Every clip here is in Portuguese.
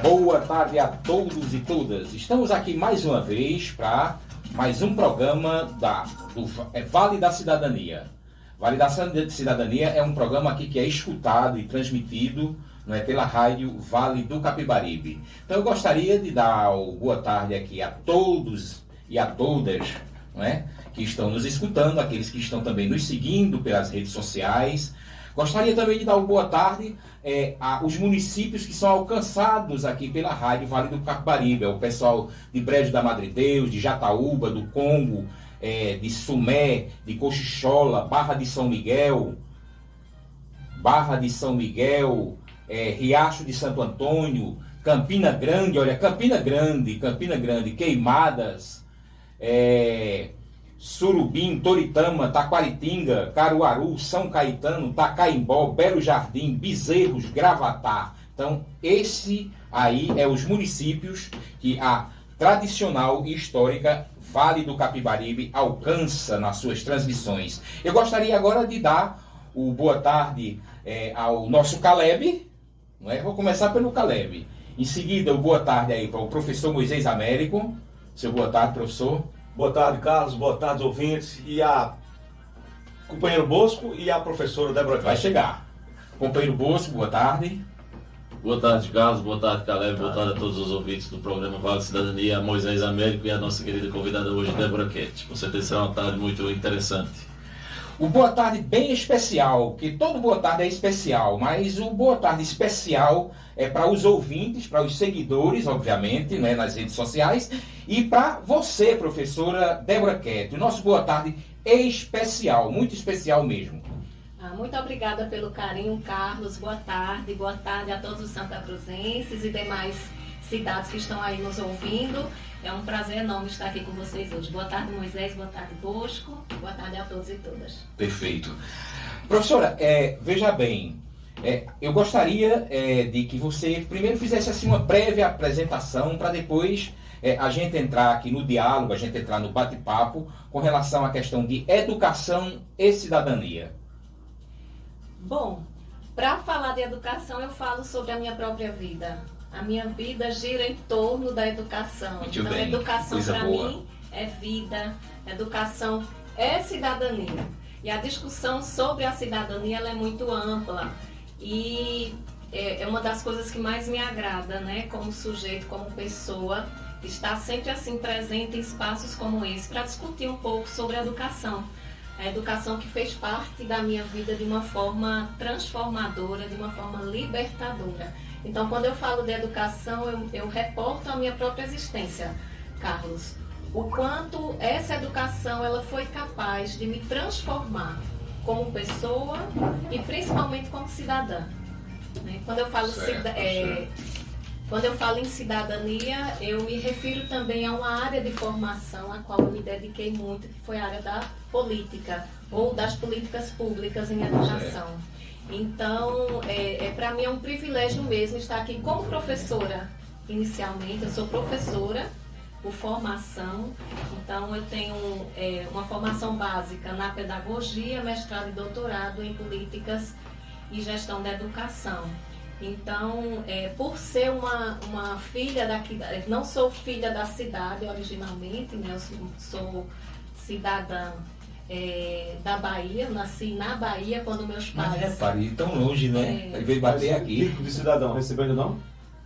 Boa tarde a todos e todas. Estamos aqui mais uma vez para mais um programa do Vale da Cidadania. Vale da Cidadania é um programa aqui que é escutado e transmitido, não é, pela rádio Vale do Capibaribe. Então eu gostaria de dar boa tarde aqui a todos e a todas, não é, que estão nos escutando, aqueles que estão também nos seguindo pelas redes sociais. Gostaria também de dar uma boa tarde aos municípios que são alcançados aqui pela rádio Vale do Capibaribe. É o pessoal de Brejo da Madre Deus, de Jataúba, do Congo, de Sumé, de Cochichola, Barra de São Miguel, Riacho de Santo Antônio, Campina Grande, olha, Campina Grande, Queimadas, Surubim, Toritama, Taquaritinga, Caruaru, São Caetano, Tacaimbó, Belo Jardim, Bezerros, Gravatá. Então, esse aí é os municípios que a tradicional e histórica Vale do Capibaribe alcança nas suas transmissões. Eu gostaria agora de dar o boa tarde ao nosso Caleb, não é? Vou começar pelo Caleb. Em seguida, o boa tarde aí para o professor Moisés Américo. Seu boa tarde, professor. Boa tarde, Carlos. Boa tarde, ouvintes. E a companheiro Bosco e a professora Débora. Vai chegar. Companheiro Bosco, boa tarde. Boa tarde, Carlos. Boa tarde, Caleb. Boa tarde a todos os ouvintes do programa Vale da Cidadania, Moisés Américo e a nossa querida convidada hoje, Débora Quete. Com certeza será uma tarde muito interessante. O boa tarde bem especial, que todo boa tarde é especial, mas o boa tarde especial é para os ouvintes, para os seguidores, obviamente, né, nas redes sociais, e para você, professora Débora Quete. O nosso boa tarde é especial, muito especial mesmo. Muito obrigada pelo carinho, Carlos. Boa tarde a todos os santacruzenses e demais cidades que estão aí nos ouvindo. É um prazer enorme estar aqui com vocês hoje. Boa tarde, Moisés. Boa tarde, Bosco. Boa tarde a todos e todas. Perfeito. Professora, veja bem, eu gostaria de que você primeiro fizesse assim uma prévia apresentação para depois a gente entrar aqui no diálogo, a gente entrar no bate-papo com relação à questão de educação e cidadania. Bom, para falar de educação, eu falo sobre a minha própria vida. A minha vida gira em torno da educação. Muito então, bem. Educação para mim é vida, educação é cidadania. E a discussão sobre a cidadania ela é muito ampla. E é uma das coisas que mais me agrada, né? Como sujeito, como pessoa, estar sempre assim presente em espaços como esse para discutir um pouco sobre a educação. A educação que fez parte da minha vida de uma forma transformadora, de uma forma libertadora. Então, quando eu falo de educação, eu reporto a minha própria existência, Carlos. O quanto essa educação ela foi capaz de me transformar como pessoa e principalmente como cidadã. Quando eu falo Quando eu falo em cidadania, eu me refiro também a uma área de formação a qual eu me dediquei muito, que foi a área da política, ou das políticas públicas em educação. Então, para mim é um privilégio mesmo estar aqui como professora, inicialmente. Eu sou professora por formação, então eu tenho uma formação básica na pedagogia, mestrado e doutorado em políticas e gestão da educação. Então, por ser uma filha daqui, não sou filha da cidade originalmente, né? Eu sou cidadã da Bahia, eu nasci na Bahia quando meus pais... Mas repare, tão longe, né? Ele veio bater aqui. Título de cidadão, recebendo não?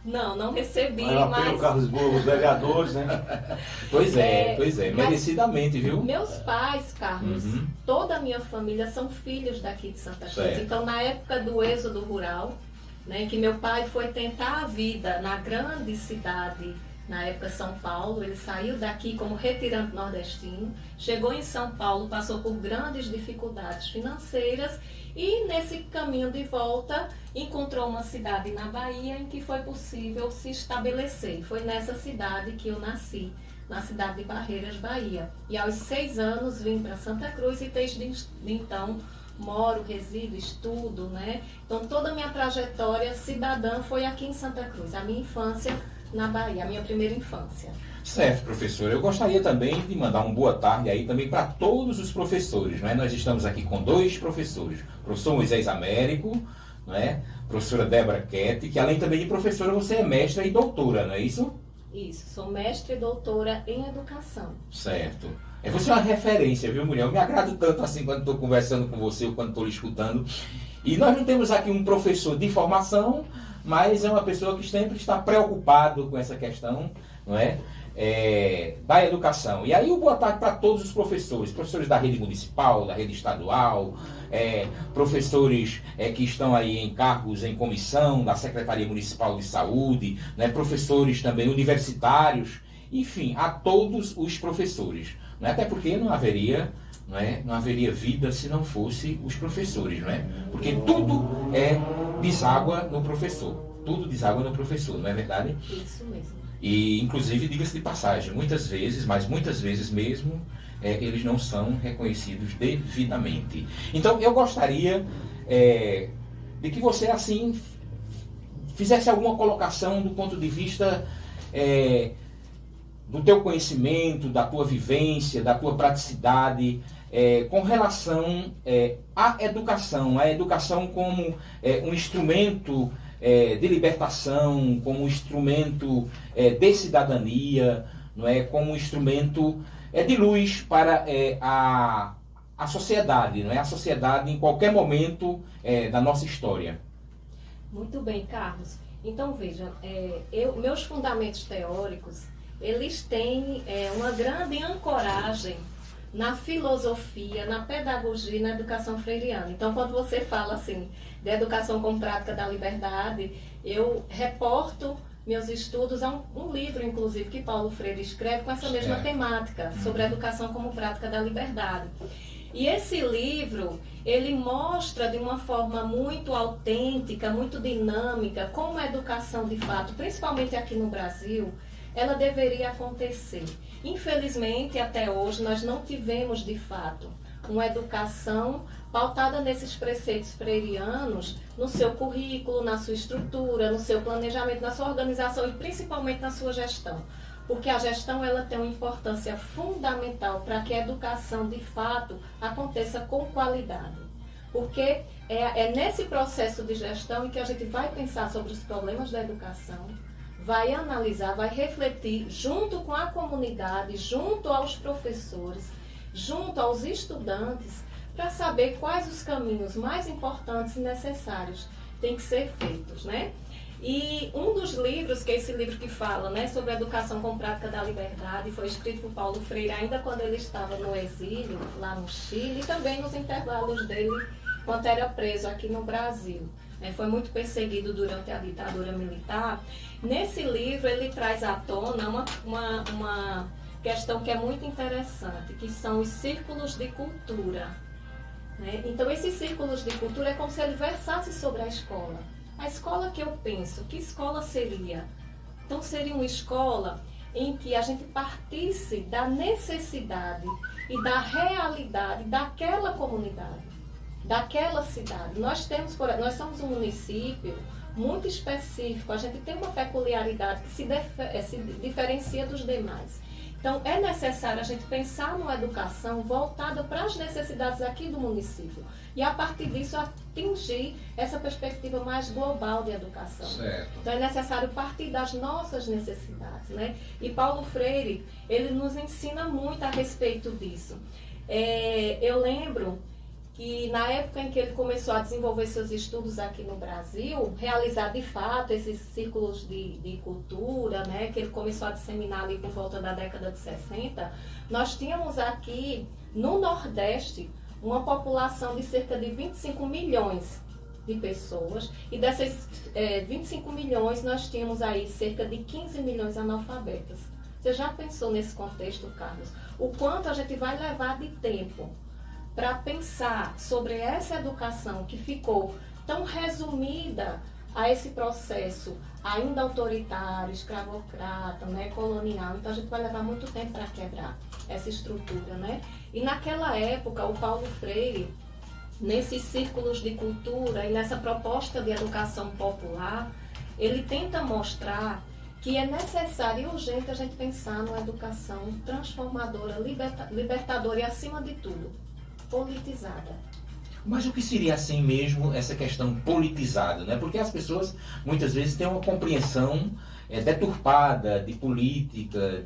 Não recebi, mas... o Carlos Boa, os vereadores, né? Pois é, merecidamente, viu? Meus pais, Carlos, toda a minha família são filhos daqui de Santa Cruz. Certo. Então, na época do êxodo rural, né, que meu pai foi tentar a vida na grande cidade, na época São Paulo, ele saiu daqui como retirante nordestino, chegou em São Paulo, passou por grandes dificuldades financeiras e nesse caminho de volta encontrou uma cidade na Bahia em que foi possível se estabelecer. Foi nessa cidade que eu nasci, na cidade de Barreiras, Bahia. E aos 6 anos vim para Santa Cruz e desde então moro, resido, estudo, né? Então toda a minha trajetória cidadã foi aqui em Santa Cruz, a minha infância na Bahia, a minha primeira infância. Certo, professor. Eu gostaria também de mandar uma boa tarde aí também para todos os professores, não é? Nós estamos aqui com 2 professores, o professor Moisés Américo, não é? Professora Débora Ketti, que além também de professora, você é mestra e doutora, não é isso? Isso, sou mestre e doutora em educação. Certo. Você é uma referência, viu, mulher? Eu me agrado tanto assim quando estou conversando com você ou quando estou lhe escutando. E nós não temos aqui um professor de formação, mas é uma pessoa que sempre está preocupado com essa questão, não é? Da educação. E aí, boa tarde para todos os professores, professores da rede municipal, da rede estadual, professores que estão aí em cargos em comissão da Secretaria Municipal de Saúde, né, professores também universitários, enfim, a todos os professores. Não é? Até porque não haveria vida se não fosse os professores, não é? Porque tudo deságua no professor. Tudo deságua no professor, não é verdade? Isso mesmo. E, inclusive, diga-se de passagem, muitas vezes, mas muitas vezes mesmo, eles não são reconhecidos devidamente. Então, eu gostaria de que você, assim, fizesse alguma colocação do ponto de vista do teu conhecimento, da tua vivência, da tua praticidade, com relação à educação. A educação como um instrumento de libertação, como um instrumento de cidadania, não é? Como um instrumento de luz para a sociedade, não é? A sociedade em qualquer momento da nossa história. Muito bem, Carlos. Então, veja, meus fundamentos teóricos, eles têm uma grande ancoragem na filosofia, na pedagogia e na educação freiriana. Então, quando você fala assim, de educação como prática da liberdade, eu reporto meus estudos a um livro, inclusive, que Paulo Freire escreve com essa mesma temática, sobre a educação como prática da liberdade. E esse livro, ele mostra de uma forma muito autêntica, muito dinâmica, como a educação, de fato, principalmente aqui no Brasil, ela deveria acontecer. Infelizmente, até hoje, nós não tivemos, de fato, uma educação pautada nesses preceitos freirianos, no seu currículo, na sua estrutura, no seu planejamento, na sua organização e principalmente na sua gestão. Porque a gestão ela tem uma importância fundamental para que a educação, de fato, aconteça com qualidade. Porque é nesse processo de gestão em que a gente vai pensar sobre os problemas da educação, vai analisar, vai refletir junto com a comunidade, junto aos professores, junto aos estudantes, para saber quais os caminhos mais importantes e necessários têm que ser feitos, né? E um dos livros, que é esse livro que fala, né, sobre a educação com prática da liberdade, foi escrito por Paulo Freire ainda quando ele estava no exílio, lá no Chile, e também nos intervalos dele, quando era preso aqui no Brasil. Foi muito perseguido durante a ditadura militar. Nesse livro ele traz à tona uma questão que é muito interessante, que são os círculos de cultura. Né? Então esses círculos de cultura é como se ele versasse sobre a escola. A escola que eu penso, que escola seria? Então seria uma escola em que a gente partisse da necessidade e da realidade daquela comunidade, daquela cidade. Nós somos um município muito específico, a gente tem uma peculiaridade que se diferencia dos demais. Então, é necessário a gente pensar numa educação voltada para as necessidades aqui do município. E, a partir disso, atingir essa perspectiva mais global de educação. Certo. Então, é necessário partir das nossas necessidades, né? E Paulo Freire, ele nos ensina muito a respeito disso. Eu lembro que na época em que ele começou a desenvolver seus estudos aqui no Brasil, realizar de fato esses círculos de cultura, né, que ele começou a disseminar ali por volta da década de 60, nós tínhamos aqui no Nordeste uma população de cerca de 25 milhões de pessoas, e dessas 25 milhões nós tínhamos aí cerca de 15 milhões analfabetas. Você já pensou nesse contexto, Carlos? O quanto a gente vai levar de tempo para pensar sobre essa educação que ficou tão resumida a esse processo ainda autoritário, escravocrata, né, colonial. Então a gente vai levar muito tempo para quebrar essa estrutura, né? E naquela época o Paulo Freire, nesses círculos de cultura e nessa proposta de educação popular, ele tenta mostrar que é necessário e urgente a gente pensar numa educação transformadora, libertadora e, acima de tudo, politizada. Mas o que seria assim mesmo essa questão politizada, né? Porque as pessoas muitas vezes têm uma compreensão deturpada de política,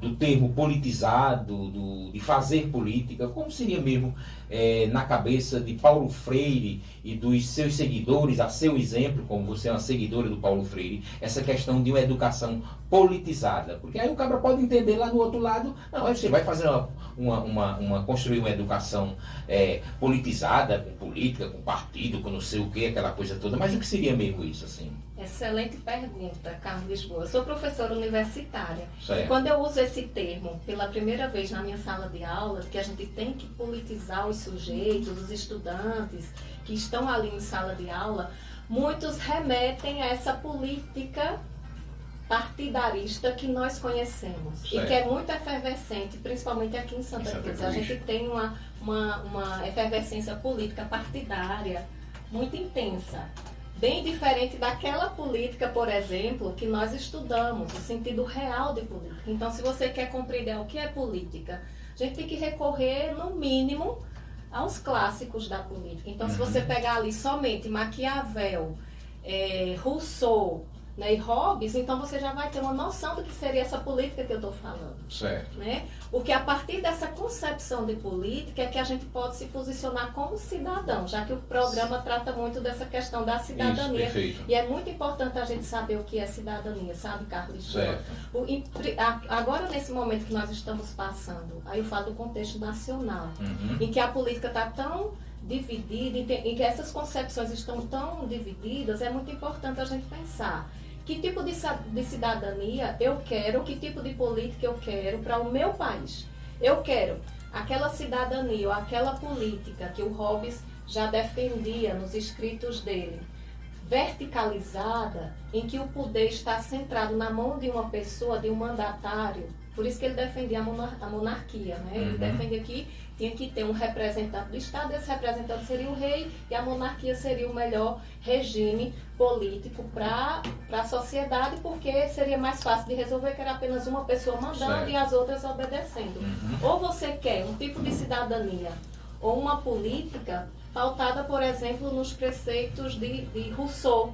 do termo politizado, de fazer política. Como seria mesmo na cabeça de Paulo Freire e dos seus seguidores, a seu exemplo, como você é uma seguidora do Paulo Freire, essa questão de uma educação politizada? Porque aí o cabra pode entender lá do outro lado, não, aí você vai fazer construir uma educação politizada, com política, com partido, com não sei o que, aquela coisa toda. Mas o que seria mesmo isso, assim? Excelente pergunta, Carlos Lisboa. Eu sou professora universitária. Certo. E quando eu uso esse termo pela primeira vez na minha sala de aula, que a gente tem que politizar os sujeitos, os estudantes que estão ali em sala de aula, muitos remetem a essa política partidarista que nós conhecemos. Certo. E que é muito efervescente, principalmente aqui em Santa Cruz. A gente tem uma efervescência política partidária muito intensa. Bem diferente daquela política, por exemplo, que nós estudamos, o sentido real de política. Então, se você quer compreender o que é política, a gente tem que recorrer, no mínimo, aos clássicos da política. Então, se você pegar ali somente Maquiavel, Rousseau, né, e Hobbes, então você já vai ter uma noção do que seria essa política que eu estou falando. Certo. Né? Porque a partir dessa concepção de política é que a gente pode se posicionar como cidadão, já que o programa trata muito dessa questão da cidadania. Isso, perfeito. E é muito importante a gente saber o que é cidadania, sabe, Carlos? Certo. Agora, nesse momento que nós estamos passando, aí eu falo do contexto nacional, Uhum. em que a política está tão dividida, em que essas concepções estão tão divididas, é muito importante a gente pensar que tipo de cidadania eu quero, que tipo de política eu quero para o meu país. Eu quero aquela cidadania ou aquela política que o Hobbes já defendia nos escritos dele, verticalizada, em que o poder está centrado na mão de uma pessoa, de um mandatário. Por isso que ele defendia a monarquia, né? Ele defendia que tinha que ter um representante do Estado, esse representante seria o rei e a monarquia seria o melhor regime político para a sociedade, porque seria mais fácil de resolver, que era apenas uma pessoa mandando Certo. e as outras obedecendo. Ou você quer um tipo de cidadania ou uma política pautada, por exemplo, nos preceitos de Rousseau,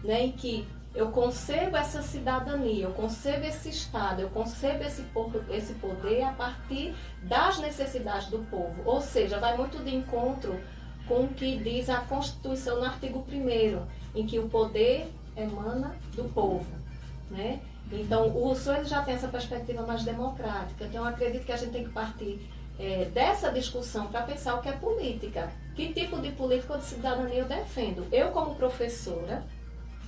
né, em que eu concebo essa cidadania, eu concebo esse Estado, eu concebo esse poder a partir das necessidades do povo. Ou seja, vai muito de encontro com o que diz a Constituição no artigo 1º, em que o poder emana do povo, né? Então, o Rousseau ele já tem essa perspectiva mais democrática. Então, eu acredito que a gente tem que partir dessa discussão para pensar o que é política. Que tipo de política ou de cidadania eu defendo? Eu, como professora,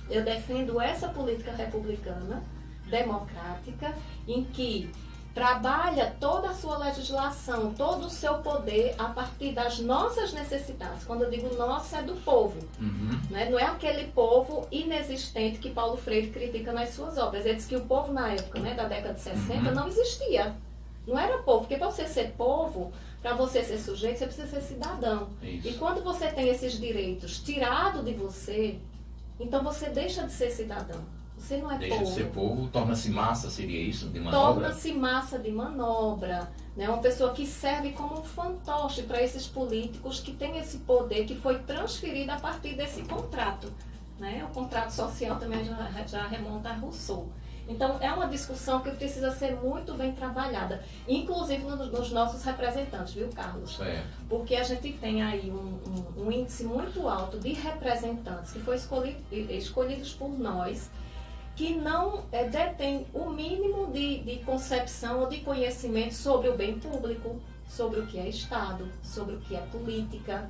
eu defendo essa política republicana, democrática, em que trabalha toda a sua legislação, todo o seu poder a partir das nossas necessidades. Quando eu digo nossa, é do povo. Né? Não é aquele povo inexistente que Paulo Freire critica nas suas obras. Ele diz que o povo na época, né, da década de 60 não existia. Não era povo, porque para você ser povo, para você ser sujeito, você precisa ser cidadão. Isso. E quando você tem esses direitos tirados de você, então você deixa de ser cidadão. Você não é Deixa povo. de ser povo, torna-se massa, seria isso, de manobra? Torna-se massa de manobra, né? Uma pessoa que serve como um fantoche para esses políticos que têm esse poder que foi transferido a partir desse contrato, né? O contrato social também já remonta a Rousseau. Então, é uma discussão que precisa ser muito bem trabalhada, inclusive nos nossos representantes, viu, Carlos? Certo. Porque a gente tem aí um índice muito alto de representantes que foram escolhidos por nós, que não detêm o mínimo de concepção ou de conhecimento sobre o bem público, sobre o que é Estado, sobre o que é política.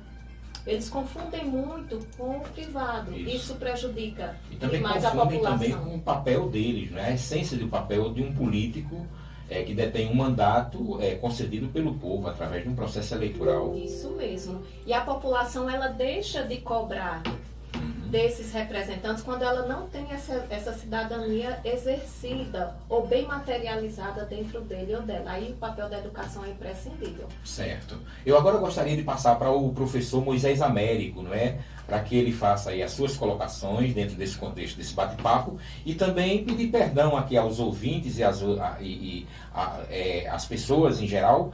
Eles confundem muito com o privado. Isso prejudica E também demais a confundem população. também com o papel deles, né? A essência do papel de um político que detém um mandato concedido pelo povo através de um processo eleitoral. Isso mesmo. E a população, ela deixa de cobrar desses representantes quando ela não tem essa cidadania exercida ou bem materializada dentro dele ou dela. Aí o papel da educação é imprescindível. Certo. Eu agora gostaria de passar para o professor Moisés Américo, não é? para que ele faça aí as suas colocações dentro desse contexto, desse bate-papo, e também pedir perdão aqui aos ouvintes e às pessoas em geral,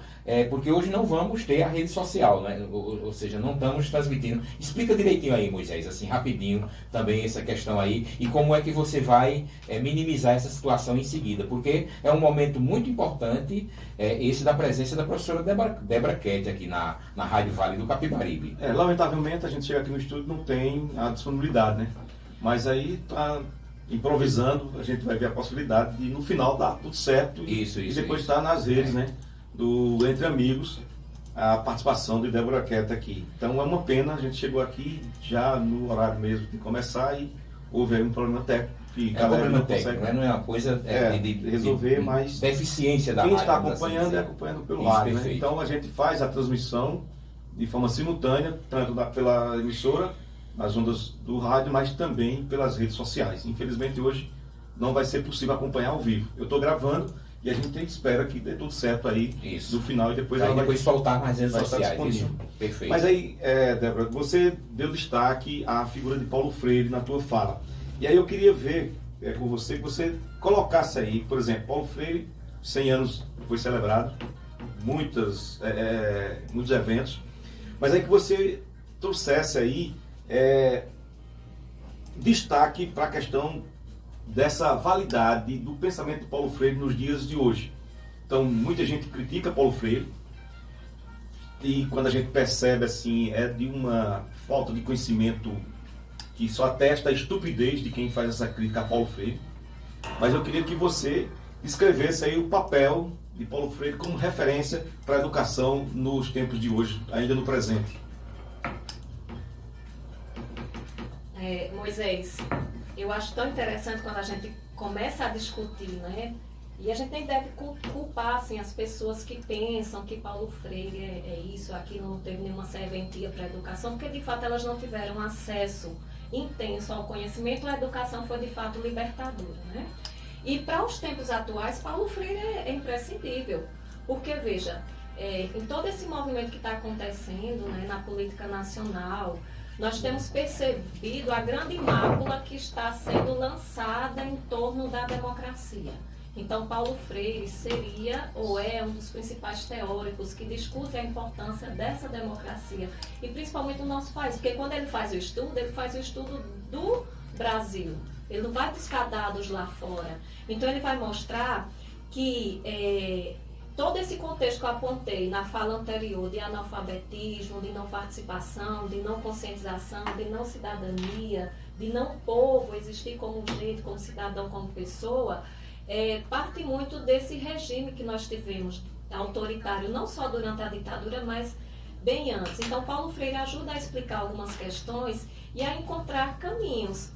porque hoje não vamos ter a rede social, né? Ou seja, não estamos transmitindo. Explica direitinho aí, Moisés, assim, rapidinho, também essa questão aí, e como é que você vai minimizar essa situação em seguida, porque é um momento muito importante, esse da presença da professora Débora Ketti aqui na Rádio Vale do Capibaribe. Lamentavelmente, a gente chega aqui no estúdio e não tem a disponibilidade, né? Mas aí, improvisando, a gente vai ver a possibilidade de, no final, dar tudo certo e depois estar nas redes, né? Do Entre Amigos, a participação de Débora Ketti aqui. Então é uma pena, a gente chegou aqui já no horário mesmo de começar e houve aí um problema técnico. Que um problema técnico, não é uma coisa de resolver, mas deficiência da quem rádio. Quem está acompanhando acompanhando pelo rádio, né? Então a gente faz a transmissão de forma simultânea, tanto pela emissora, nas ondas do rádio, mas também pelas redes sociais. Infelizmente hoje não vai ser possível acompanhar ao vivo. Eu estou gravando e a gente espera que dê tudo certo aí no final e depois ela vai soltar nas redes sociais. Isso. Perfeito. Mas aí, Débora, você deu destaque à figura de Paulo Freire na tua fala. E aí eu queria ver com você que você colocasse aí, por exemplo, Paulo Freire, 100 anos foi celebrado, muitos eventos, mas aí que você trouxesse aí destaque para a questão dessa validade do pensamento de Paulo Freire nos dias de hoje. Então, muita gente critica Paulo Freire e quando a gente percebe assim, de uma falta de conhecimento que só atesta a estupidez de quem faz essa crítica a Paulo Freire. Mas eu queria que você descrevesse aí o papel de Paulo Freire como referência para a educação nos tempos de hoje, ainda no presente. Moisés, eu acho tão interessante quando a gente começa a discutir, né? E a gente nem deve culpar assim, as pessoas que pensam que Paulo Freire é isso, aquilo, não teve nenhuma serventia para a educação, porque de fato elas não tiveram acesso intenso ao conhecimento, a educação foi de fato libertadora, né? E para os tempos atuais, Paulo Freire é imprescindível, porque veja, em todo esse movimento que está acontecendo, né, na política nacional, nós temos percebido a grande mácula que está sendo lançada em torno da democracia. Então, Paulo Freire seria ou é um dos principais teóricos que discute a importância dessa democracia, e principalmente no nosso país, porque quando ele faz o estudo do Brasil, ele não vai buscar dados lá fora. Então, ele vai mostrar que todo esse contexto que eu apontei na fala anterior de analfabetismo, de não participação, de não conscientização, de não cidadania, de não povo existir como jeito, como cidadão, como pessoa, parte muito desse regime que nós tivemos autoritário, não só durante a ditadura, mas bem antes. Então, Paulo Freire ajuda a explicar algumas questões e a encontrar caminhos.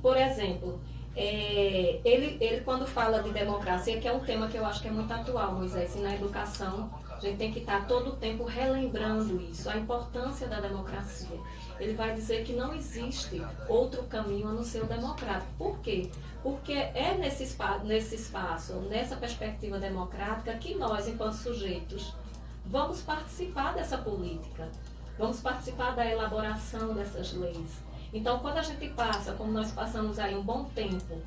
Por exemplo, ele quando fala de democracia, que é um tema que eu acho que é muito atual, Moisés, e na educação a gente tem que estar todo o tempo relembrando isso, a importância da democracia. Ele vai dizer que não existe outro caminho a não ser o democrático. Por quê? Porque é nesse espaço, nessa perspectiva democrática, que nós, enquanto sujeitos, vamos participar dessa política, vamos participar da elaboração dessas leis. Então, quando a gente passa, como nós passamos aí um bom tempo,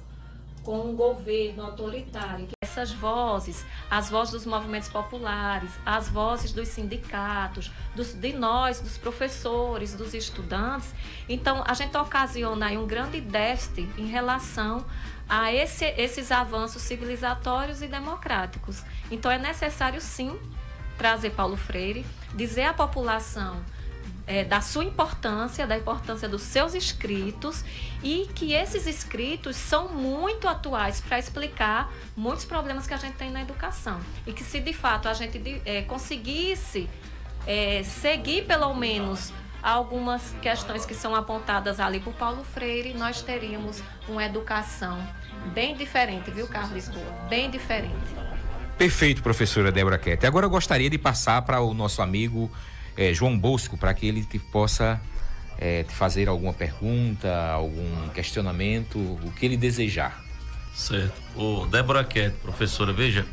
com um governo autoritário, essas vozes, as vozes dos movimentos populares, as vozes dos sindicatos, de nós, dos professores, dos estudantes, então a gente ocasiona aí um grande déficit em relação a esses avanços civilizatórios e democráticos. Então é necessário sim trazer Paulo Freire, dizer à população da sua importância, da importância dos seus escritos, e que esses escritos são muito atuais para explicar muitos problemas que a gente tem na educação. E que se de fato a gente conseguisse seguir pelo menos algumas questões que são apontadas ali por Paulo Freire, nós teríamos uma educação bem diferente, viu, Carlos Lisboa? Bem diferente. Perfeito, professora Débora Ketti. Agora eu gostaria de passar para o nosso amigo João Bosco, para que ele possa te fazer alguma pergunta, algum questionamento, o que ele desejar. Certo. Débora Ketti, professora, veja,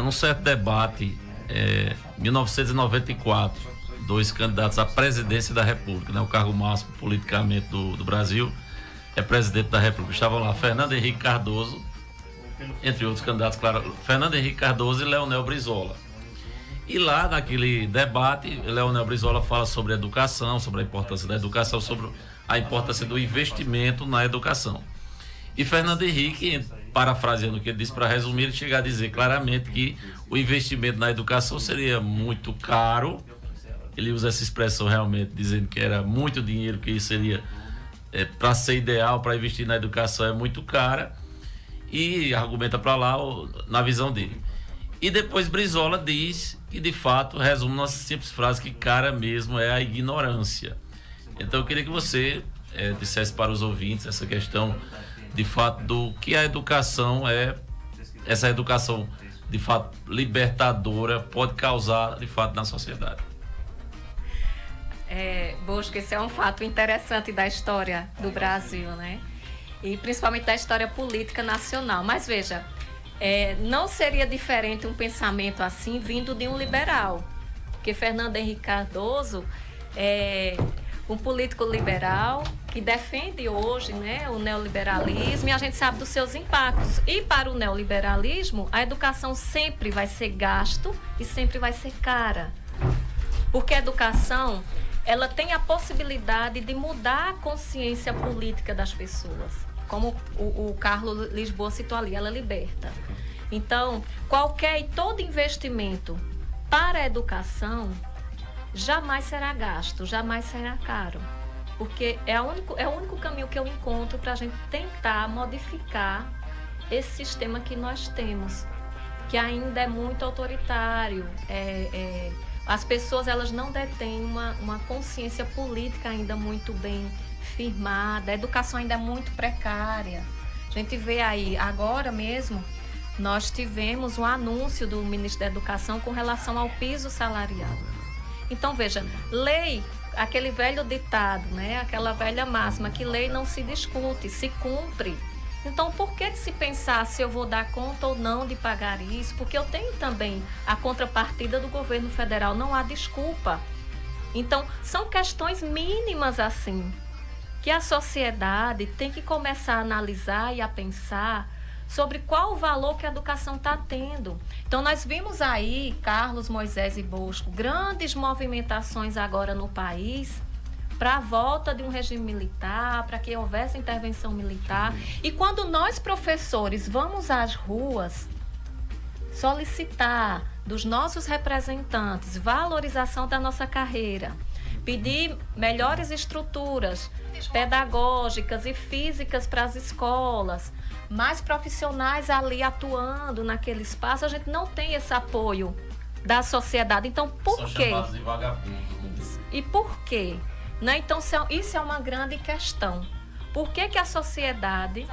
num certo debate, 1994, dois candidatos à presidência da República, né? O cargo máximo politicamente do Brasil é presidente da República. Estavam lá Fernando Henrique Cardoso, entre outros candidatos, claro, Fernando Henrique Cardoso e Leonel Brizola. E lá naquele debate, Leonel Brizola fala sobre educação, sobre a importância da educação, sobre a importância do investimento na educação. E Fernando Henrique, parafraseando o que ele disse, para resumir, ele chega a dizer claramente que o investimento na educação seria muito caro. Ele usa essa expressão realmente, dizendo que era muito dinheiro, que seria, para ser ideal, para investir na educação, é muito cara. E argumenta para lá na visão dele. E depois Brizola diz que, de fato, resume uma simples frase que cara mesmo é a ignorância. Então eu queria que você dissesse para os ouvintes essa questão, de fato, do que a educação essa educação, de fato, libertadora, pode causar, de fato, na sociedade. Bosco, esse é um fato interessante da história do Brasil, né? E principalmente da história política nacional. Mas veja, não seria diferente um pensamento assim vindo de um liberal, porque Fernando Henrique Cardoso é um político liberal que defende hoje, né, o neoliberalismo, e a gente sabe dos seus impactos. E para o neoliberalismo, a educação sempre vai ser gasto e sempre vai ser cara, porque a educação, ela tem a possibilidade de mudar a consciência política das pessoas. Como o Carlos Lisboa citou ali, ela liberta. Então, qualquer e todo investimento para a educação jamais será gasto, jamais será caro. Porque é o único caminho que eu encontro para a gente tentar modificar esse sistema que nós temos, que ainda é muito autoritário. As pessoas, elas não detêm uma consciência política ainda muito bem firmada, a educação ainda é muito precária. A gente vê aí, agora mesmo, nós tivemos um anúncio do ministro da Educação com relação ao piso salarial. Então, veja, lei, aquele velho ditado, né? Aquela velha máxima, que lei não se discute, se cumpre. Então, por que de se pensar se eu vou dar conta ou não de pagar isso? Porque eu tenho também a contrapartida do governo federal, não há desculpa. Então, são questões mínimas assim, que a sociedade tem que começar a analisar e a pensar sobre qual o valor que a educação está tendo. Então, nós vimos aí, Carlos, Moisés e Bosco, grandes movimentações agora no país para a volta de um regime militar, para que houvesse intervenção militar. E quando nós, professores, vamos às ruas solicitar dos nossos representantes valorização da nossa carreira, pedir melhores estruturas pedagógicas e físicas para as escolas, mais profissionais ali atuando naquele espaço, a gente não tem esse apoio da sociedade. Então, por quê? São chamados de vagabundos. E por quê? Né? Então, isso é uma grande questão. Por que que a sociedade,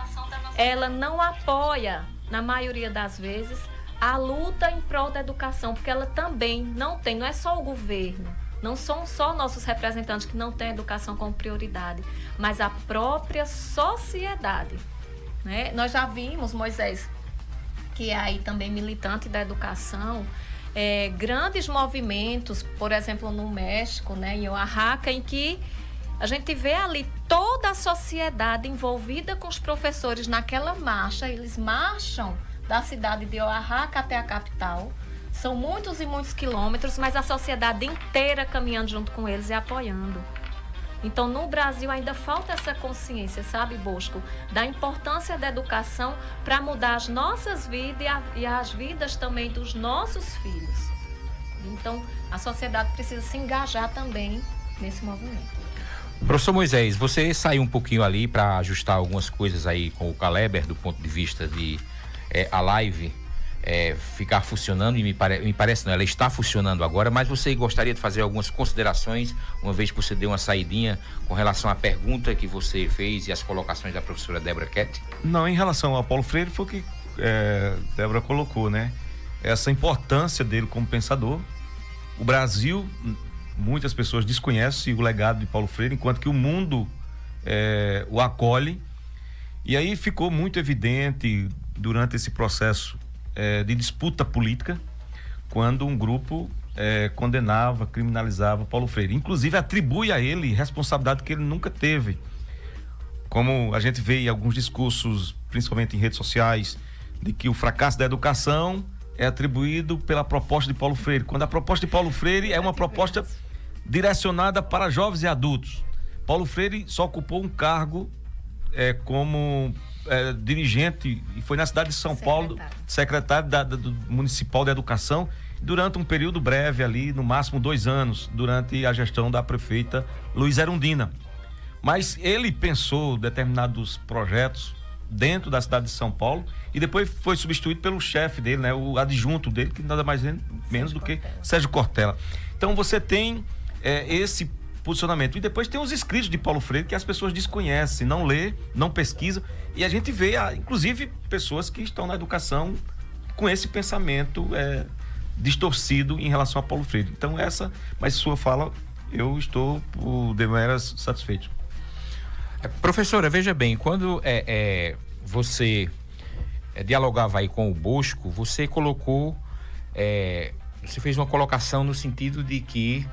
ela não apoia, na maioria das vezes, a luta em prol da educação? Porque ela também não tem, não é só o governo, não são só nossos representantes que não têm a educação como prioridade, mas a própria sociedade. Né? Nós já vimos, Moisés, que é aí também militante da educação, grandes movimentos, por exemplo, no México, né, em Oaxaca, em que a gente vê ali toda a sociedade envolvida com os professores naquela marcha. Eles marcham da cidade de Oaxaca até a capital. São muitos e muitos quilômetros, mas a sociedade inteira caminhando junto com eles e apoiando. Então, no Brasil ainda falta essa consciência, sabe, Bosco, da importância da educação para mudar as nossas vidas e as vidas também dos nossos filhos. Então, a sociedade precisa se engajar também nesse movimento. Professor Moisés, você saiu um pouquinho ali para ajustar algumas coisas aí com o Caleber, do ponto de vista de a live ficar funcionando, e me parece não, ela está funcionando agora, mas você gostaria de fazer algumas considerações, uma vez que você deu uma saidinha com relação à pergunta que você fez e as colocações da professora Débora Ketty? Não, em relação ao Paulo Freire, foi o que Débora colocou, né? Essa importância dele como pensador. O Brasil, muitas pessoas desconhecem o legado de Paulo Freire, enquanto que o mundo o acolhe. E aí ficou muito evidente durante esse processo de disputa política, quando um grupo condenava, criminalizava Paulo Freire. Inclusive atribui a ele responsabilidade que ele nunca teve. Como a gente vê em alguns discursos, principalmente em redes sociais, de que o fracasso da educação é atribuído pela proposta de Paulo Freire, quando a proposta de Paulo Freire é uma proposta direcionada para jovens e adultos. Paulo Freire só ocupou um cargo como dirigente, e foi na cidade de São Paulo, secretário do Municipal de Educação, durante um período breve ali, no máximo 2 anos, durante a gestão da prefeita Luiz Erundina. Mas ele pensou determinados projetos dentro da cidade de São Paulo e depois foi substituído pelo chefe dele, né, o adjunto dele, que nada mais menos do que Sérgio Cortella. Então você tem esse posicionamento. E depois tem os escritos de Paulo Freire que as pessoas desconhecem, não lê, não pesquisam. E a gente vê, inclusive, pessoas que estão na educação com esse pensamento distorcido em relação a Paulo Freire. Então mas sua fala, eu estou por deveras satisfeito. Professora, veja bem, quando você dialogava aí com o Bosco, você colocou, você fez uma colocação no sentido de que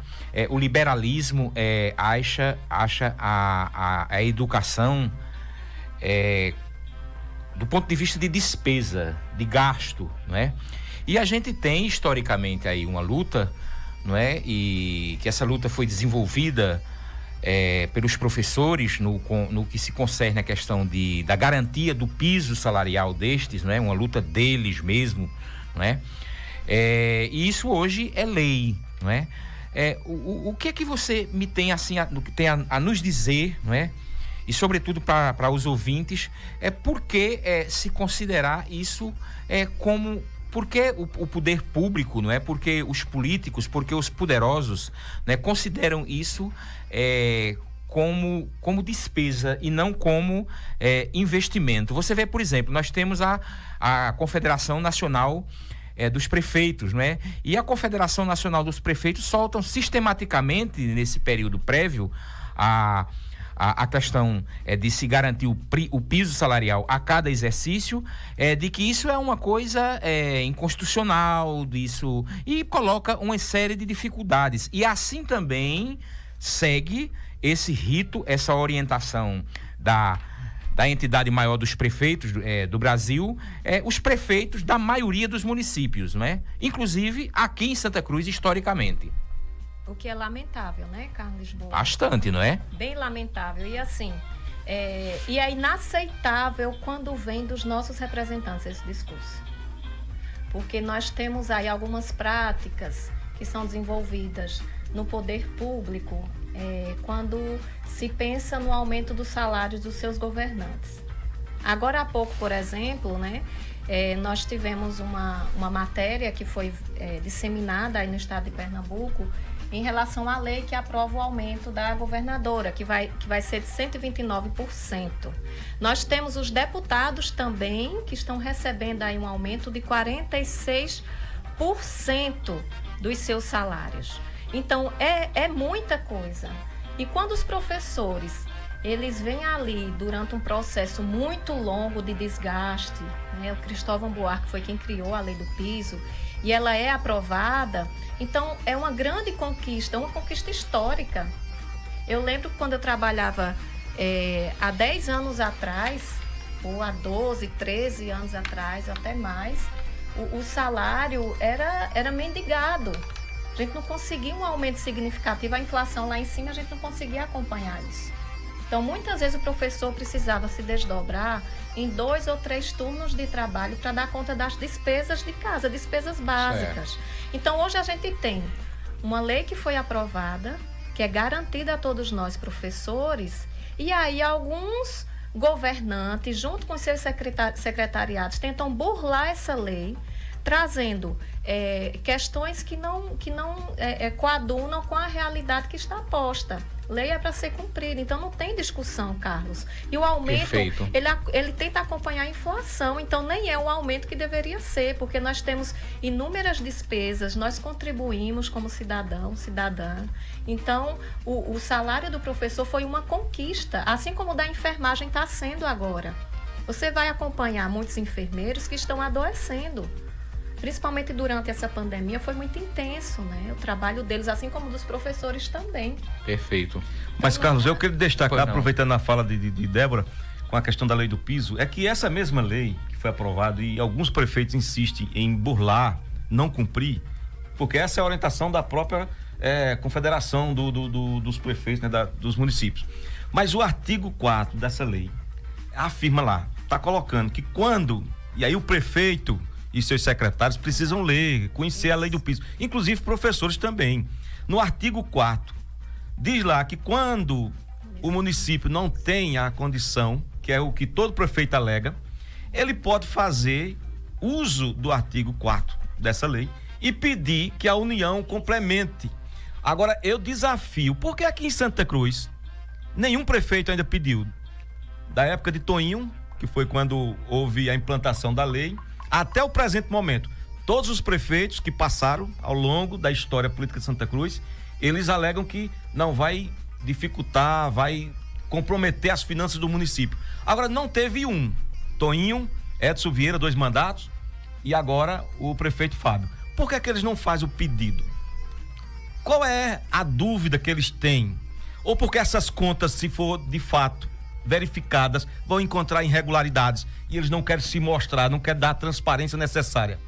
o liberalismo acha a educação do ponto de vista de despesa, de gasto, não é? E a gente tem historicamente aí uma luta, não é? E que essa luta foi desenvolvida pelos professores no que se concerne à questão da garantia do piso salarial destes, não é? Uma luta deles mesmo, não é? E isso hoje é lei, não é? O que é que você me tem assim a nos dizer, não é? E sobretudo para os ouvintes, por que se considerar isso como... Porque o poder público, não é? Porque os políticos, porque os poderosos, né, consideram isso como despesa e não como investimento. Você vê, por exemplo, nós temos a Confederação Nacional dos Prefeitos, não é? E a Confederação Nacional dos Prefeitos soltam sistematicamente, nesse período prévio, a questão de se garantir o piso salarial a cada exercício, de que isso é uma coisa inconstitucional, e coloca uma série de dificuldades. E assim também segue esse rito, essa orientação da entidade maior dos prefeitos do Brasil, os prefeitos da maioria dos municípios, não é? Inclusive aqui em Santa Cruz, historicamente. O que é lamentável, né, Carlos Lisboa? Bastante, não é? Bem lamentável. E assim, e é inaceitável quando vem dos nossos representantes esse discurso. Porque nós temos aí algumas práticas que são desenvolvidas no poder público quando se pensa no aumento dos salários dos seus governantes. Agora há pouco, por exemplo, né, nós tivemos uma matéria que foi disseminada aí no estado de Pernambuco em relação à lei que aprova o aumento da governadora, que vai ser de 129%. Nós temos os deputados também, que estão recebendo aí um aumento de 46% dos seus salários. Então, é muita coisa. E quando os professores, eles vêm ali durante um processo muito longo de desgaste, né? O Cristóvão Buarque foi quem criou a lei do piso, e ela é aprovada. Então, é uma grande conquista, uma conquista histórica. Eu lembro que quando eu trabalhava há 10 anos atrás, ou há 12, 13 anos atrás, até mais, o salário era mendigado. A gente não conseguia um aumento significativo, a inflação lá em cima, a gente não conseguia acompanhar isso. Então, muitas vezes o professor precisava se desdobrar em 2 ou 3 turnos de trabalho para dar conta das despesas de casa, despesas básicas. Certo. Então, hoje a gente tem uma lei que foi aprovada, que é garantida a todos nós, professores, e aí alguns governantes, junto com seus secretariados, tentam burlar essa lei, trazendo questões que não coadunam com a realidade que está posta. Lei é para ser cumprida, então não tem discussão, Carlos. E o aumento, ele tenta acompanhar a inflação, então nem é o aumento que deveria ser, porque nós temos inúmeras despesas, nós contribuímos como cidadão, cidadã. Então, o salário do professor foi uma conquista, assim como o da enfermagem está sendo agora. Você vai acompanhar muitos enfermeiros que estão adoecendo. principalmente durante essa pandemia, foi muito intenso, né? O trabalho deles, assim como dos professores também. Perfeito. Mas, Carlos, eu queria destacar, Pois não. aproveitando a fala de Débora, com a questão da lei do piso, é que essa mesma lei que foi aprovada e alguns prefeitos insistem em burlar, não cumprir, porque essa é a orientação da própria confederação dos prefeitos, né, dos municípios. Mas o artigo 4 dessa lei afirma lá, está colocando que quando, e aí o prefeito e seus secretários precisam ler, conhecer a lei do piso, inclusive professores também. No artigo 4 diz lá que quando o município não tem a condição, que é o que todo prefeito alega, ele pode fazer uso do artigo 4 dessa lei e pedir que a União complemente. Agora, eu desafio, porque aqui em Santa Cruz, nenhum prefeito ainda pediu. Da época de Toinho, que foi quando houve a implantação da lei, até o presente momento, todos os prefeitos que passaram ao longo da história política de Santa Cruz, eles alegam que não vai dificultar, vai comprometer as finanças do município. Agora, não teve um. Toinho, Edson Vieira, 2 mandatos, e agora o prefeito Fábio. Por que é que eles não fazem o pedido? Qual é a dúvida que eles têm? Ou porque essas contas, se for de fato verificadas, vão encontrar irregularidades e eles não querem se mostrar, não querem dar a transparência necessária?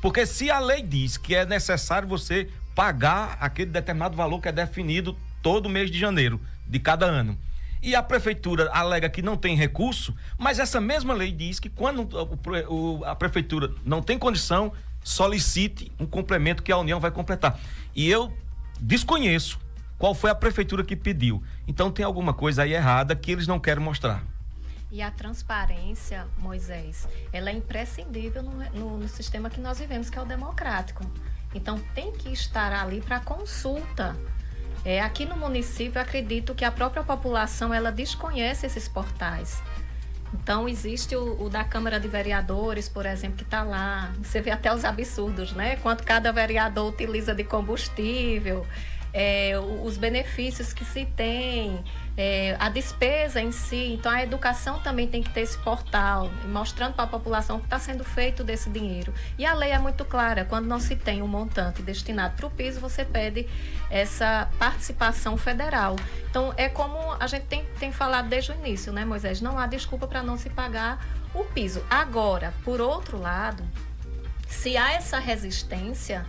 Porque se a lei diz que é necessário você pagar aquele determinado valor que é definido todo mês de janeiro de cada ano, e a prefeitura alega que não tem recurso, mas essa mesma lei diz que quando a prefeitura não tem condição, solicite um complemento que a União vai completar. E eu desconheço qual foi a prefeitura que pediu. Então tem alguma coisa aí errada que eles não querem mostrar. E a transparência, Moisés, ela é imprescindível no sistema que nós vivemos, que é o democrático. Então tem que estar ali para consulta. Aqui no município, eu acredito que a própria população, ela desconhece esses portais. Então, existe o da Câmara de Vereadores, por exemplo, que está lá. Você vê até os absurdos, né? Quanto cada vereador utiliza de combustível, os benefícios que se tem, a despesa em si. Então, a educação também tem que ter esse portal, mostrando para a população o que está sendo feito desse dinheiro. E a lei é muito clara. Quando não se tem um montante destinado para o piso, você pede essa participação federal. Então, é como a gente tem falado desde o início, né, Moisés? Não há desculpa para não se pagar o piso. Agora, por outro lado, se há essa resistência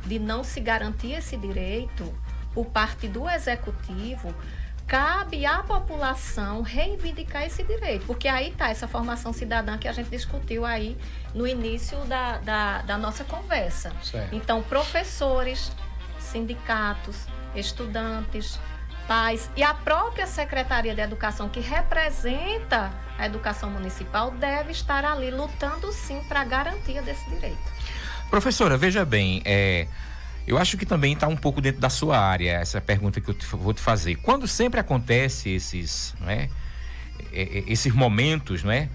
de não se garantir esse direito por parte do executivo, cabe à população reivindicar esse direito, porque aí está essa formação cidadã que a gente discutiu aí no início da nossa conversa. Certo. Então, professores, sindicatos, estudantes, pais e a própria Secretaria de Educação, que representa a educação municipal, deve estar ali lutando sim para a garantia desse direito. Professora, veja bem, eu acho que também está um pouco dentro da sua área essa pergunta que eu vou te fazer. Quando sempre acontece esses momentos, não é?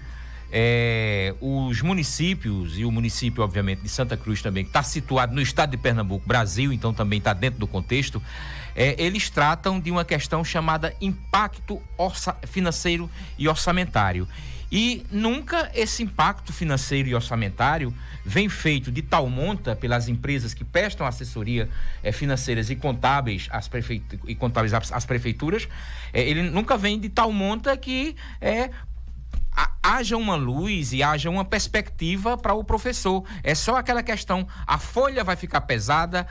Os municípios, e o município, obviamente, de Santa Cruz também, que está situado no estado de Pernambuco, Brasil, então também está dentro do contexto, eles tratam de uma questão chamada impacto financeiro e orçamentário. E nunca esse impacto financeiro e orçamentário vem feito de tal monta pelas empresas que prestam assessoria financeiras e contábeis às prefeituras, ele nunca vem de tal monta que haja uma luz e haja uma perspectiva para o professor. É só aquela questão, a folha vai ficar pesada,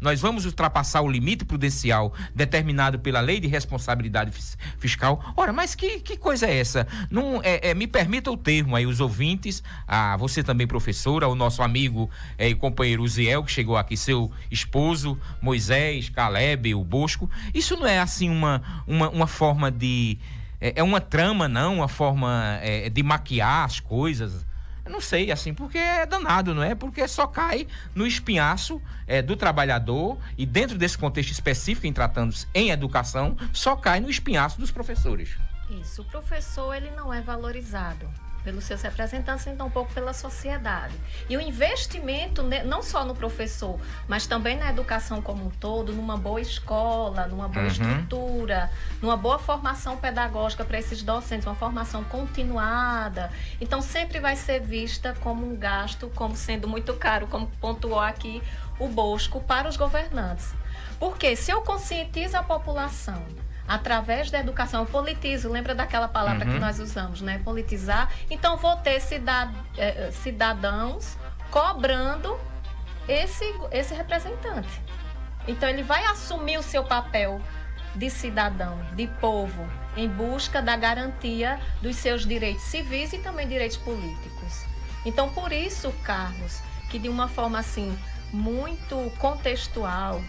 nós vamos ultrapassar o limite prudencial determinado pela Lei de Responsabilidade Fiscal. Ora, mas que coisa é essa? Não, me permita o termo aí, os ouvintes, você também, professora, o nosso amigo e companheiro Uziel, que chegou aqui, seu esposo, Moisés, Caleb, o Bosco. Isso não é assim uma forma de... É uma trama, não? Uma forma de maquiar as coisas? Eu não sei, assim, porque é danado, não é? Porque só cai no espinhaço do trabalhador, e dentro desse contexto específico, em tratando-se em educação, só cai no espinhaço dos professores. Isso, o professor, ele não é valorizado. pelos seus representantes, e um pouco pela sociedade. E o investimento, não só no professor, mas também na educação como um todo, numa boa escola, numa boa estrutura, numa boa formação pedagógica para esses docentes, uma formação continuada. Então, sempre vai ser vista como um gasto, como sendo muito caro, como pontuou aqui o Bosco, para os governantes. Porque se eu conscientizo a população através da educação, eu politizo, lembra daquela palavra que nós usamos, né? Politizar. Então, vou ter cidadãos cobrando esse representante. Então, ele vai assumir o seu papel de cidadão, de povo, em busca da garantia dos seus direitos civis e também direitos políticos. Então, por isso, Carlos, que de uma forma assim muito contextual,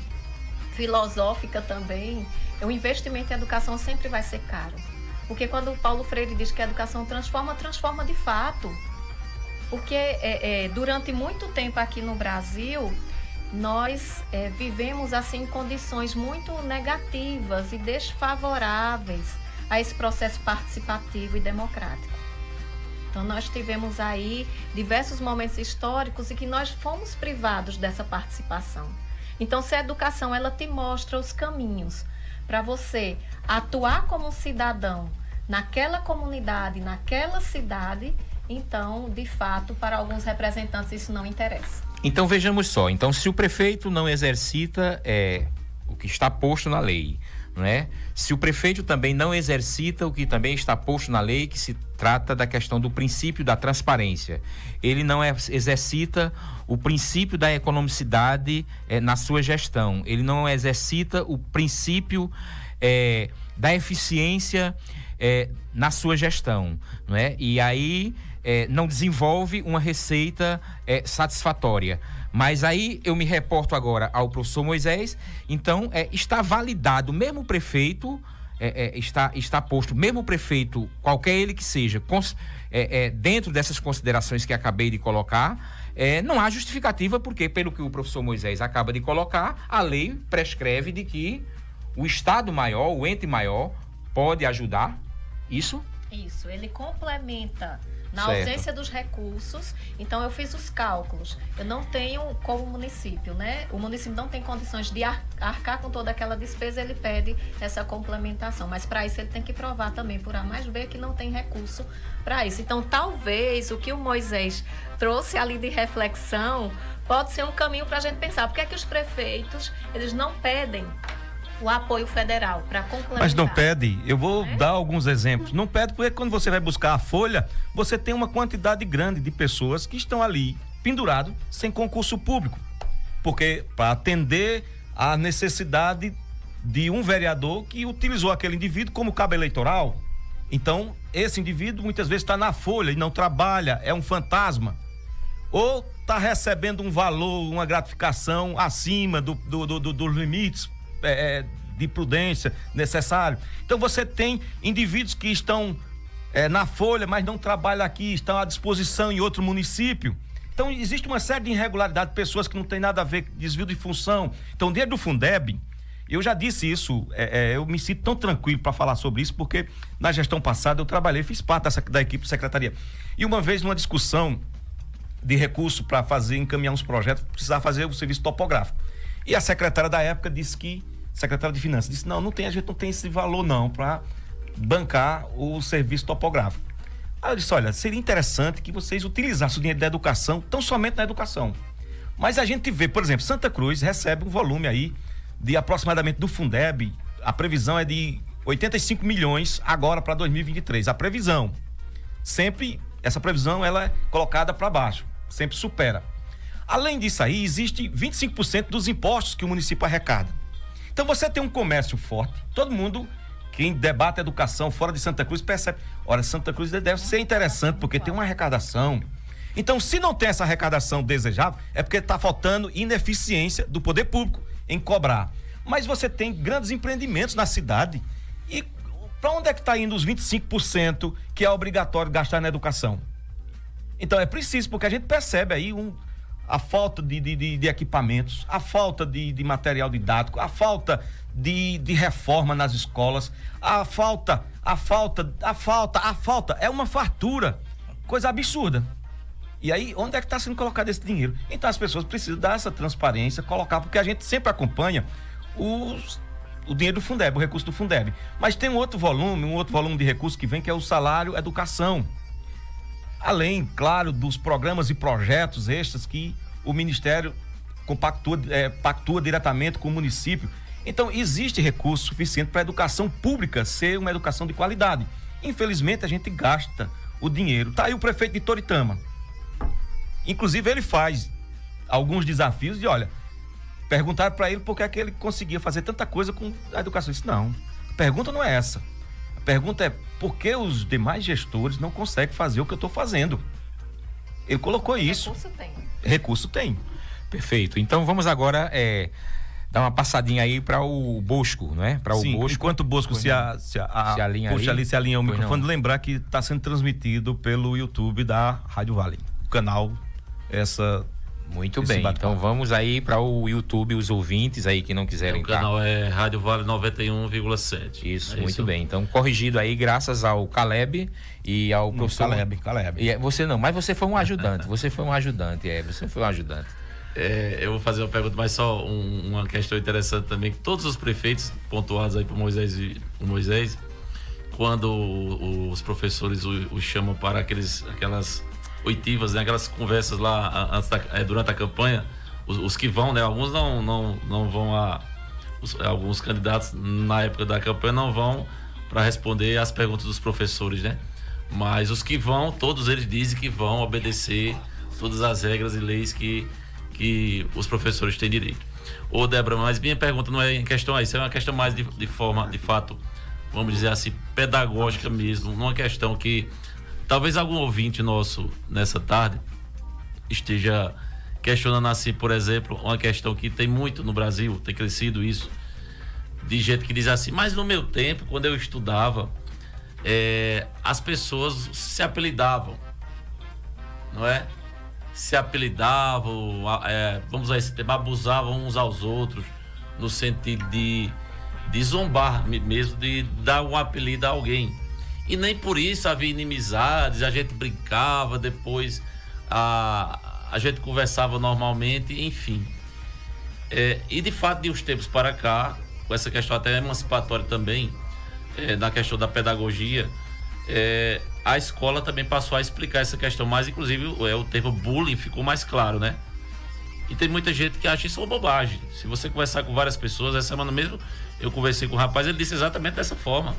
filosófica também, o investimento em educação sempre vai ser caro. Porque quando o Paulo Freire diz que a educação transforma de fato. Porque durante muito tempo aqui no Brasil, nós vivemos assim condições muito negativas e desfavoráveis a esse processo participativo e democrático. Então, nós tivemos aí diversos momentos históricos em que nós fomos privados dessa participação. Então, se a educação ela te mostra os caminhos para você atuar como cidadão naquela comunidade, naquela cidade, então, de fato, para alguns representantes isso não interessa. Então, vejamos só. Então, se o prefeito não exercita o que está posto na lei, não é? Se o prefeito também não exercita o que também está posto na lei, que se trata da questão do princípio da transparência, ele não exercita o princípio da economicidade na sua gestão, ele não exercita o princípio da eficiência na sua gestão, não é? E aí não desenvolve uma receita satisfatória. Mas aí eu me reporto agora ao professor Moisés. Então está validado, mesmo o prefeito está posto, mesmo o prefeito, qualquer ele que seja, dentro dessas considerações que acabei de colocar, não há justificativa, porque pelo que o professor Moisés acaba de colocar, a lei prescreve de que o Estado maior, o ente maior, pode ajudar. Isso, ele complementa na ausência dos recursos. Então, eu fiz os cálculos. Eu não tenho como município, né? O município não tem condições de arcar com toda aquela despesa, ele pede essa complementação. Mas, para isso, ele tem que provar também, por A mais B, que não tem recurso para isso. Então, talvez o que o Moisés trouxe ali de reflexão pode ser um caminho para a gente pensar. Por que é que os prefeitos, eles não pedem o apoio federal para complementar? Mas não pede, eu vou dar alguns exemplos. Não pede porque quando você vai buscar a folha, você tem uma quantidade grande de pessoas que estão ali pendurado sem concurso público. Porque para atender a necessidade de um vereador que utilizou aquele indivíduo como cabo eleitoral. Então, esse indivíduo muitas vezes está na folha e não trabalha, é um fantasma. Ou está recebendo um valor, uma gratificação acima dos limites de prudência necessário. Então você tem indivíduos que estão na folha, mas não trabalham aqui, estão à disposição em outro município. Então existe uma série de irregularidades, pessoas que não tem nada a ver com desvio de função. Então, dentro do Fundeb, eu já disse isso, eu me sinto tão tranquilo para falar sobre isso, porque na gestão passada eu trabalhei, fiz parte da equipe de secretaria. E uma vez, numa discussão de recurso para encaminhar uns projetos, precisava fazer o serviço topográfico. E a secretária da época secretária de Finanças, disse, a gente não tem esse valor não para bancar o serviço topográfico. Aí eu disse, olha, seria interessante que vocês utilizassem o dinheiro da educação, tão somente na educação. Mas a gente vê, por exemplo, Santa Cruz recebe um volume aí de aproximadamente do Fundeb, a previsão é de 85 milhões agora para 2023, a previsão. Sempre, essa previsão ela é colocada para baixo, sempre supera. Além disso aí, existe 25% dos impostos que o município arrecada. Então você tem um comércio forte, todo mundo, quem debate educação fora de Santa Cruz percebe, olha, Santa Cruz deve ser interessante porque tem uma arrecadação. Então, se não tem essa arrecadação desejável, é porque está faltando ineficiência do poder público em cobrar. Mas você tem grandes empreendimentos na cidade e para onde é que está indo os 25% que é obrigatório gastar na educação? Então é preciso, porque a gente percebe aí a falta de equipamentos, a falta de material didático, a falta de reforma nas escolas, a falta, é uma fartura coisa absurda. E aí, onde é que está sendo colocado esse dinheiro? Então as pessoas precisam dar essa transparência, colocar, porque a gente sempre acompanha o dinheiro do Fundeb, o recurso do Fundeb. Mas tem um outro volume de recursos que vem, que é o salário educação. Além, claro, dos programas e projetos extras que o Ministério pactua diretamente com o município. Então, existe recurso suficiente para a educação pública ser uma educação de qualidade. Infelizmente, a gente gasta o dinheiro. Tá aí o prefeito de Toritama. Inclusive, ele faz alguns desafios de, olha, perguntaram para ele por que é que ele conseguia fazer tanta coisa com a educação. Eu disse, não, a pergunta não é essa. A pergunta é por que os demais gestores não conseguem fazer o que eu estou fazendo. Ele colocou isso. Recurso tem. Perfeito. Então vamos agora dar uma passadinha aí para o Bosco, não é? Para o Bosco. Enquanto o Bosco se alinha o microfone, lembrar que está sendo transmitido pelo YouTube da Rádio Vale. O canal Muito bem, então vamos aí para o YouTube, os ouvintes aí que não quiserem estar. O canal é Rádio Vale 91,7. Isso, muito bem. Então, corrigido aí, graças ao Caleb e ao professor... Caleb. E você não, mas você foi um ajudante, você foi um ajudante. Eu vou fazer uma pergunta, mas só uma questão interessante também, que todos os prefeitos pontuados aí por Moisés, quando os professores os chamam para aquelas oitivas, né, aquelas conversas lá durante a campanha, os que vão, né, alguns não vão alguns candidatos na época da campanha não vão para responder às perguntas dos professores, né, mas os que vão, todos eles dizem que vão obedecer todas as regras e leis que os professores têm direito. Ô Débora, mas minha pergunta não é em questão a isso, é uma questão mais de forma, de fato, vamos dizer assim, pedagógica mesmo, numa questão que talvez algum ouvinte nosso nessa tarde esteja questionando assim, por exemplo, uma questão que tem muito no Brasil, tem crescido isso, de gente que diz assim, mas no meu tempo, quando eu estudava, as pessoas se apelidavam, não é? Se apelidavam, vamos usar esse tema, abusavam uns aos outros, no sentido de zombar mesmo, de dar um apelido a alguém. E nem por isso havia inimizades, a gente brincava, depois a gente conversava normalmente, enfim. E de fato, de uns tempos para cá, com essa questão até emancipatória também, na questão da pedagogia, a escola também passou a explicar essa questão mais, inclusive o termo bullying ficou mais claro, né? E tem muita gente que acha isso uma bobagem. Se você conversar com várias pessoas, essa semana mesmo eu conversei com um rapaz, ele disse exatamente dessa forma.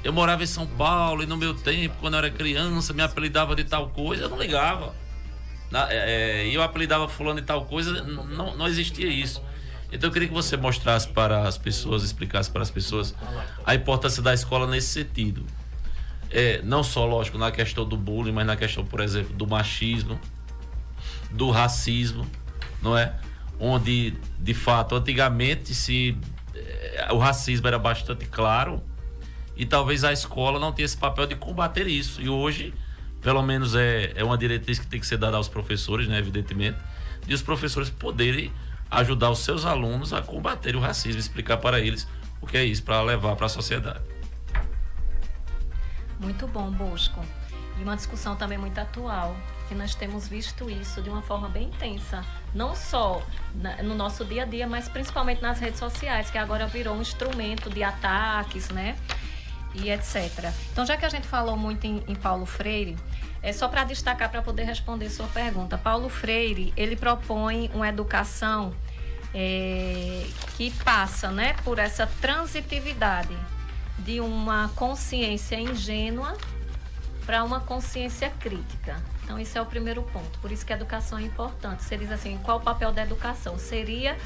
Eu morava em São Paulo e no meu tempo, quando eu era criança, me apelidava de tal coisa, eu não ligava. E eu apelidava fulano de tal coisa, não existia isso. Então eu queria que você mostrasse para as pessoas, explicasse para as pessoas a importância da escola nesse sentido. Não só, lógico, na questão do bullying, mas na questão, por exemplo, do machismo, do racismo, não é? Onde, de fato, antigamente o racismo era bastante claro e talvez a escola não tenha esse papel de combater isso. E hoje, pelo menos, é uma diretriz que tem que ser dada aos professores, né, evidentemente, de os professores poderem ajudar os seus alunos a combater o racismo, explicar para eles o que é isso, para levar para a sociedade. Muito bom, Bosco. E uma discussão também muito atual, que nós temos visto isso de uma forma bem intensa, não só no nosso dia a dia, mas principalmente nas redes sociais, que agora virou um instrumento de ataques, né? E etc. Então, já que a gente falou muito em Paulo Freire, só para destacar, para poder responder sua pergunta, Paulo Freire, ele propõe uma educação que passa, né, por essa transitividade de uma consciência ingênua para uma consciência crítica. Então, esse é o primeiro ponto. Por isso que a educação é importante. Você diz assim, qual o papel da educação? Seria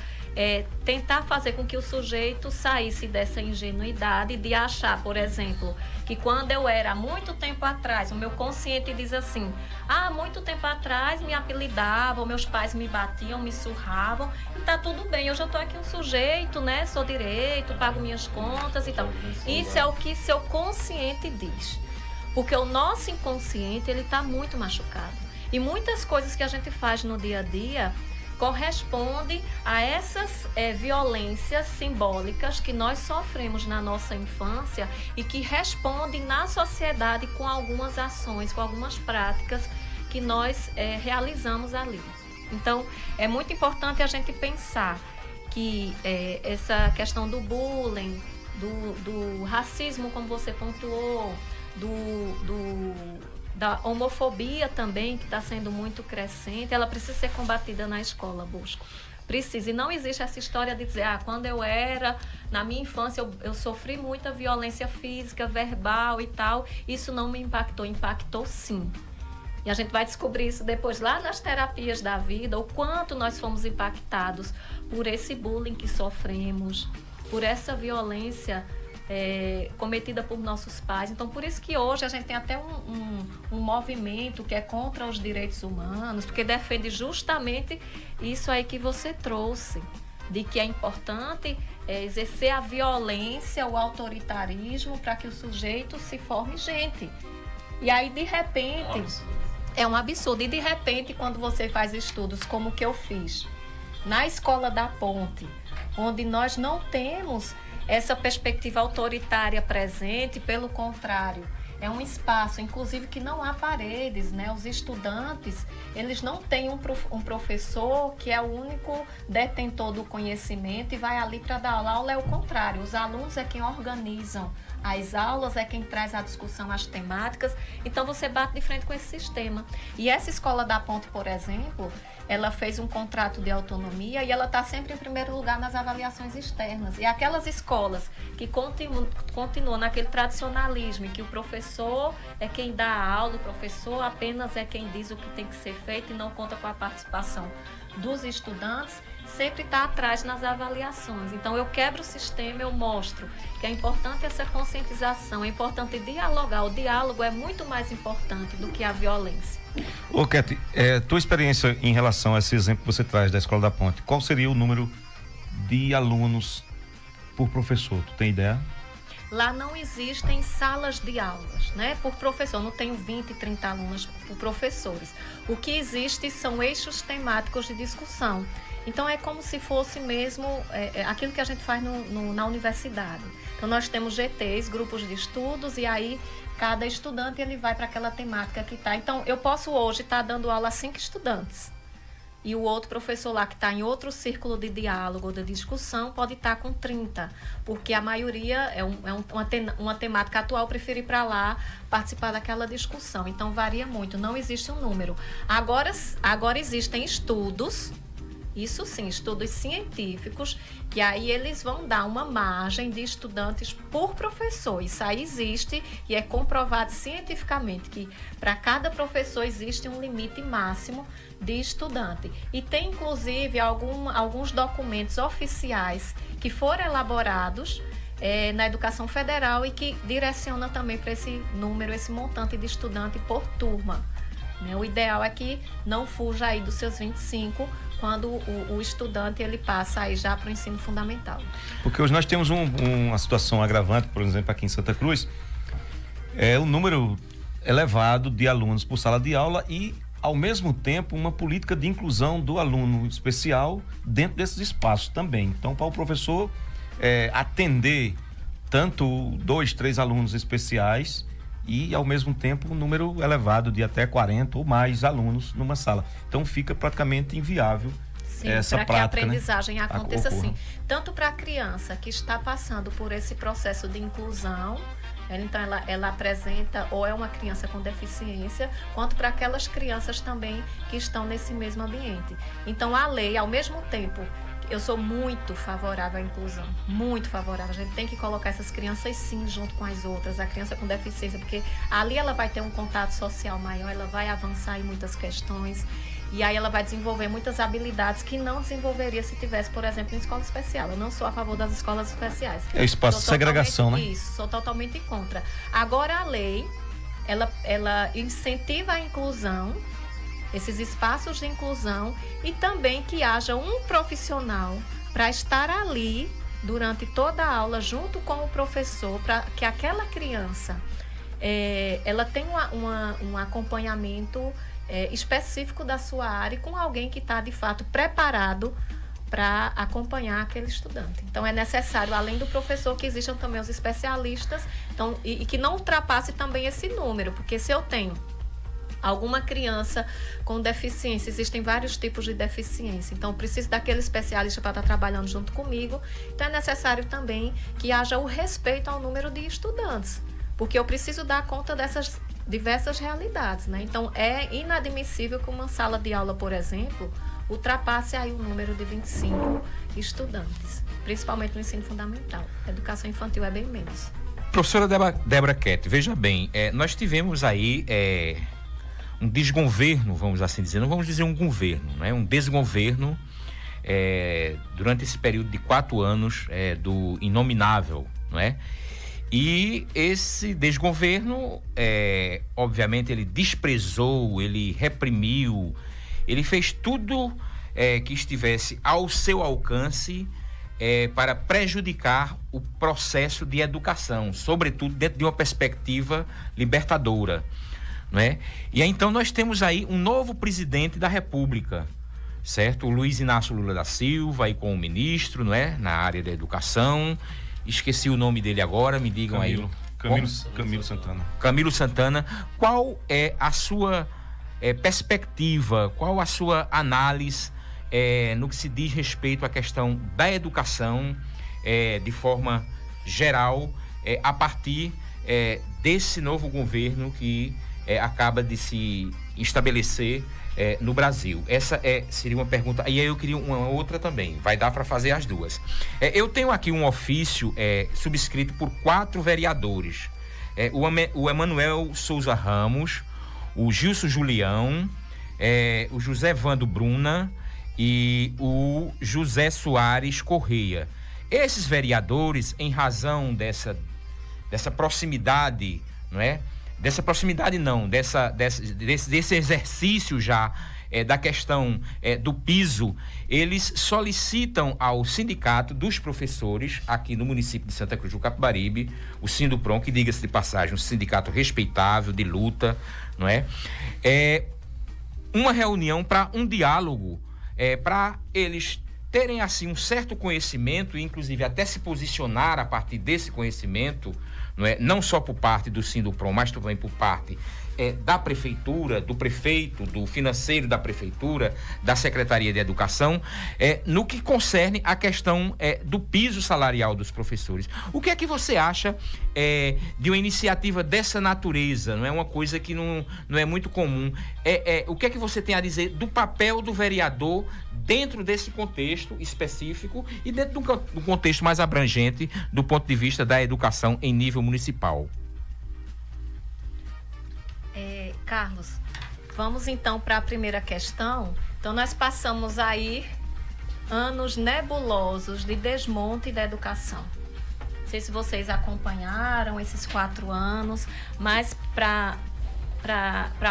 tentar fazer com que o sujeito saísse dessa ingenuidade de achar, por exemplo, que quando eu era há muito tempo atrás, o meu consciente diz assim, há muito tempo atrás me apelidavam, meus pais me batiam, me surravam, e tá tudo bem, eu já tô aqui um sujeito, né, sou direito, pago minhas contas e tal. Isso é o que seu consciente diz. Porque o nosso inconsciente, ele tá muito machucado. E muitas coisas que a gente faz no dia a dia corresponde a essas violências simbólicas que nós sofremos na nossa infância e que respondem na sociedade com algumas ações, com algumas práticas que nós realizamos ali. Então, é muito importante a gente pensar que essa questão do bullying, do racismo, como você pontuou, da homofobia também, que está sendo muito crescente, ela precisa ser combatida na escola, Bosco. Precisa. E não existe essa história de dizer, quando eu era, na minha infância, eu sofri muita violência física, verbal e tal, isso não me impactou. Impactou sim. E a gente vai descobrir isso depois lá nas terapias da vida, o quanto nós fomos impactados por esse bullying que sofremos, por essa violência cometida por nossos pais. Então, por isso que hoje a gente tem até um movimento que é contra os direitos humanos, porque defende justamente isso aí que você trouxe, de que é importante exercer a violência, o autoritarismo, para que o sujeito se forme gente. E aí, de repente... É um absurdo. E, de repente, quando você faz estudos como o que eu fiz na Escola da Ponte, onde nós não temos essa perspectiva autoritária presente, pelo contrário, é um espaço, inclusive, que não há paredes, né? Os estudantes, eles não têm um professor que é o único detentor do conhecimento e vai ali para dar aula. A aula é o contrário, os alunos é quem organizam as aulas, é quem traz a discussão, as temáticas. Então, você bate de frente com esse sistema. E essa Escola da Ponte, por exemplo, ela fez um contrato de autonomia e ela está sempre em primeiro lugar nas avaliações externas. E aquelas escolas que continuam naquele tradicionalismo, em que o professor é quem dá a aula, o professor apenas é quem diz o que tem que ser feito e não conta com a participação dos estudantes, sempre está atrás nas avaliações. Então, eu quebro o sistema, eu mostro que é importante essa conscientização, é importante dialogar. O diálogo é muito mais importante do que a violência. Ô, Keti, tua experiência em relação a esse exemplo que você traz da Escola da Ponte, qual seria o número de alunos por professor? Tu tem ideia? Lá não existem salas de aulas, né? Por professor, não tenho 20, 30 alunos por professores. O que existe são eixos temáticos de discussão. Então, é como se fosse mesmo aquilo que a gente faz na universidade. Então, nós temos GTs, grupos de estudos, e aí cada estudante ele vai para aquela temática que está. Então, eu posso hoje estar dando aula a 5 estudantes. E o outro professor lá que está em outro círculo de diálogo ou de discussão pode estar com 30, porque a maioria uma temática atual, prefere ir para lá participar daquela discussão. Então, varia muito, não existe um número. Agora existem estudos, isso sim, estudos científicos, que aí eles vão dar uma margem de estudantes por professor. Isso aí existe e é comprovado cientificamente que para cada professor existe um limite máximo de estudante. E tem, inclusive, alguns documentos oficiais que foram elaborados na educação federal e que direciona também para esse número, esse montante de estudante por turma. O ideal é que não fuja aí dos seus 25 quando o estudante ele passa aí já para o ensino fundamental. Porque hoje nós temos uma situação agravante, por exemplo, aqui em Santa Cruz, o número elevado de alunos por sala de aula e, ao mesmo tempo, uma política de inclusão do aluno especial dentro desses espaços também. Então, para o professor atender tanto 2, 3 alunos especiais e, ao mesmo tempo, um número elevado de até 40 ou mais alunos numa sala. Então, fica praticamente inviável essa prática, para que a aprendizagem, né, aconteça ocorra. Assim. Tanto para a criança que está passando por esse processo de inclusão, então ela apresenta ou é uma criança com deficiência, quanto para aquelas crianças também que estão nesse mesmo ambiente. Então, a lei, ao mesmo tempo, eu sou muito favorável à inclusão, muito favorável. A gente tem que colocar essas crianças sim junto com as outras, a criança com deficiência, porque ali ela vai ter um contato social maior, ela vai avançar em muitas questões e aí ela vai desenvolver muitas habilidades que não desenvolveria se tivesse, por exemplo, em escola especial. Eu não sou a favor das escolas especiais. É espaço de segregação, né? Isso, sou totalmente contra. Agora, a lei, ela incentiva a inclusão, esses espaços de inclusão, e também que haja um profissional para estar ali durante toda a aula junto com o professor, para que aquela criança ela tem um acompanhamento específico da sua área, com alguém que está, de fato, preparado para acompanhar aquele estudante. Então, é necessário, além do professor, que existam também os especialistas, então, e que não ultrapasse também esse número, porque se eu tenho alguma criança com deficiência, existem vários tipos de deficiência, então eu preciso daquele especialista para estar trabalhando junto comigo, então é necessário também que haja o respeito ao número de estudantes, porque eu preciso dar conta dessas diversas realidades, né? Então, é inadmissível que uma sala de aula, por exemplo, ultrapasse aí o número de 25 estudantes, principalmente no ensino fundamental. A educação infantil é bem menos. Professora Débora Ketti, veja bem, nós tivemos aí um desgoverno, vamos assim dizer, não vamos dizer um governo, né? Um desgoverno durante esse período de 4 anos do inominável, não é? E esse desgoverno, obviamente, ele desprezou, ele reprimiu, ele fez tudo que estivesse ao seu alcance para prejudicar o processo de educação, sobretudo dentro de uma perspectiva libertadora, não é? E aí, então nós temos aí um novo presidente da República, certo? O Luiz Inácio Lula da Silva, aí com o ministro, não é? Na área da educação. Esqueci o nome dele agora, me digam aí. Camilo Santana. Camilo Santana. Qual é a sua perspectiva, qual a sua análise no que se diz respeito à questão da educação de forma geral, a partir desse novo governo que acaba de se estabelecer no Brasil? Essa seria uma pergunta. E aí eu queria uma outra também, vai dar para fazer as duas. Eu tenho aqui um ofício subscrito por 4 vereadores, o Emanuel Souza Ramos, o Gilson Julião, o José Vando Bruna e o José Soares Correia. Esses vereadores, em razão dessa proximidade, não é? Dessa proximidade não, desse exercício já da questão do piso, eles solicitam ao sindicato dos professores aqui no município de Santa Cruz do Capibaribe, o Sinduprom, que, diga-se de passagem, um sindicato respeitável, de luta, não é? Uma reunião para um diálogo, para eles terem assim um certo conhecimento e inclusive até se posicionar a partir desse conhecimento, não só por parte do Sinduprom, mas também por parte da prefeitura, do prefeito, do financeiro da prefeitura, da Secretaria de Educação, no que concerne a questão do piso salarial dos professores. O que é que você acha de uma iniciativa dessa natureza? Não é uma coisa que não é muito comum. O que é que você tem a dizer do papel do vereador dentro desse contexto específico e dentro do contexto mais abrangente do ponto de vista da educação em nível municipal? Carlos, vamos então para a primeira questão. Então, nós passamos aí anos nebulosos de desmonte da educação. Não sei se vocês acompanharam esses 4 anos, mas para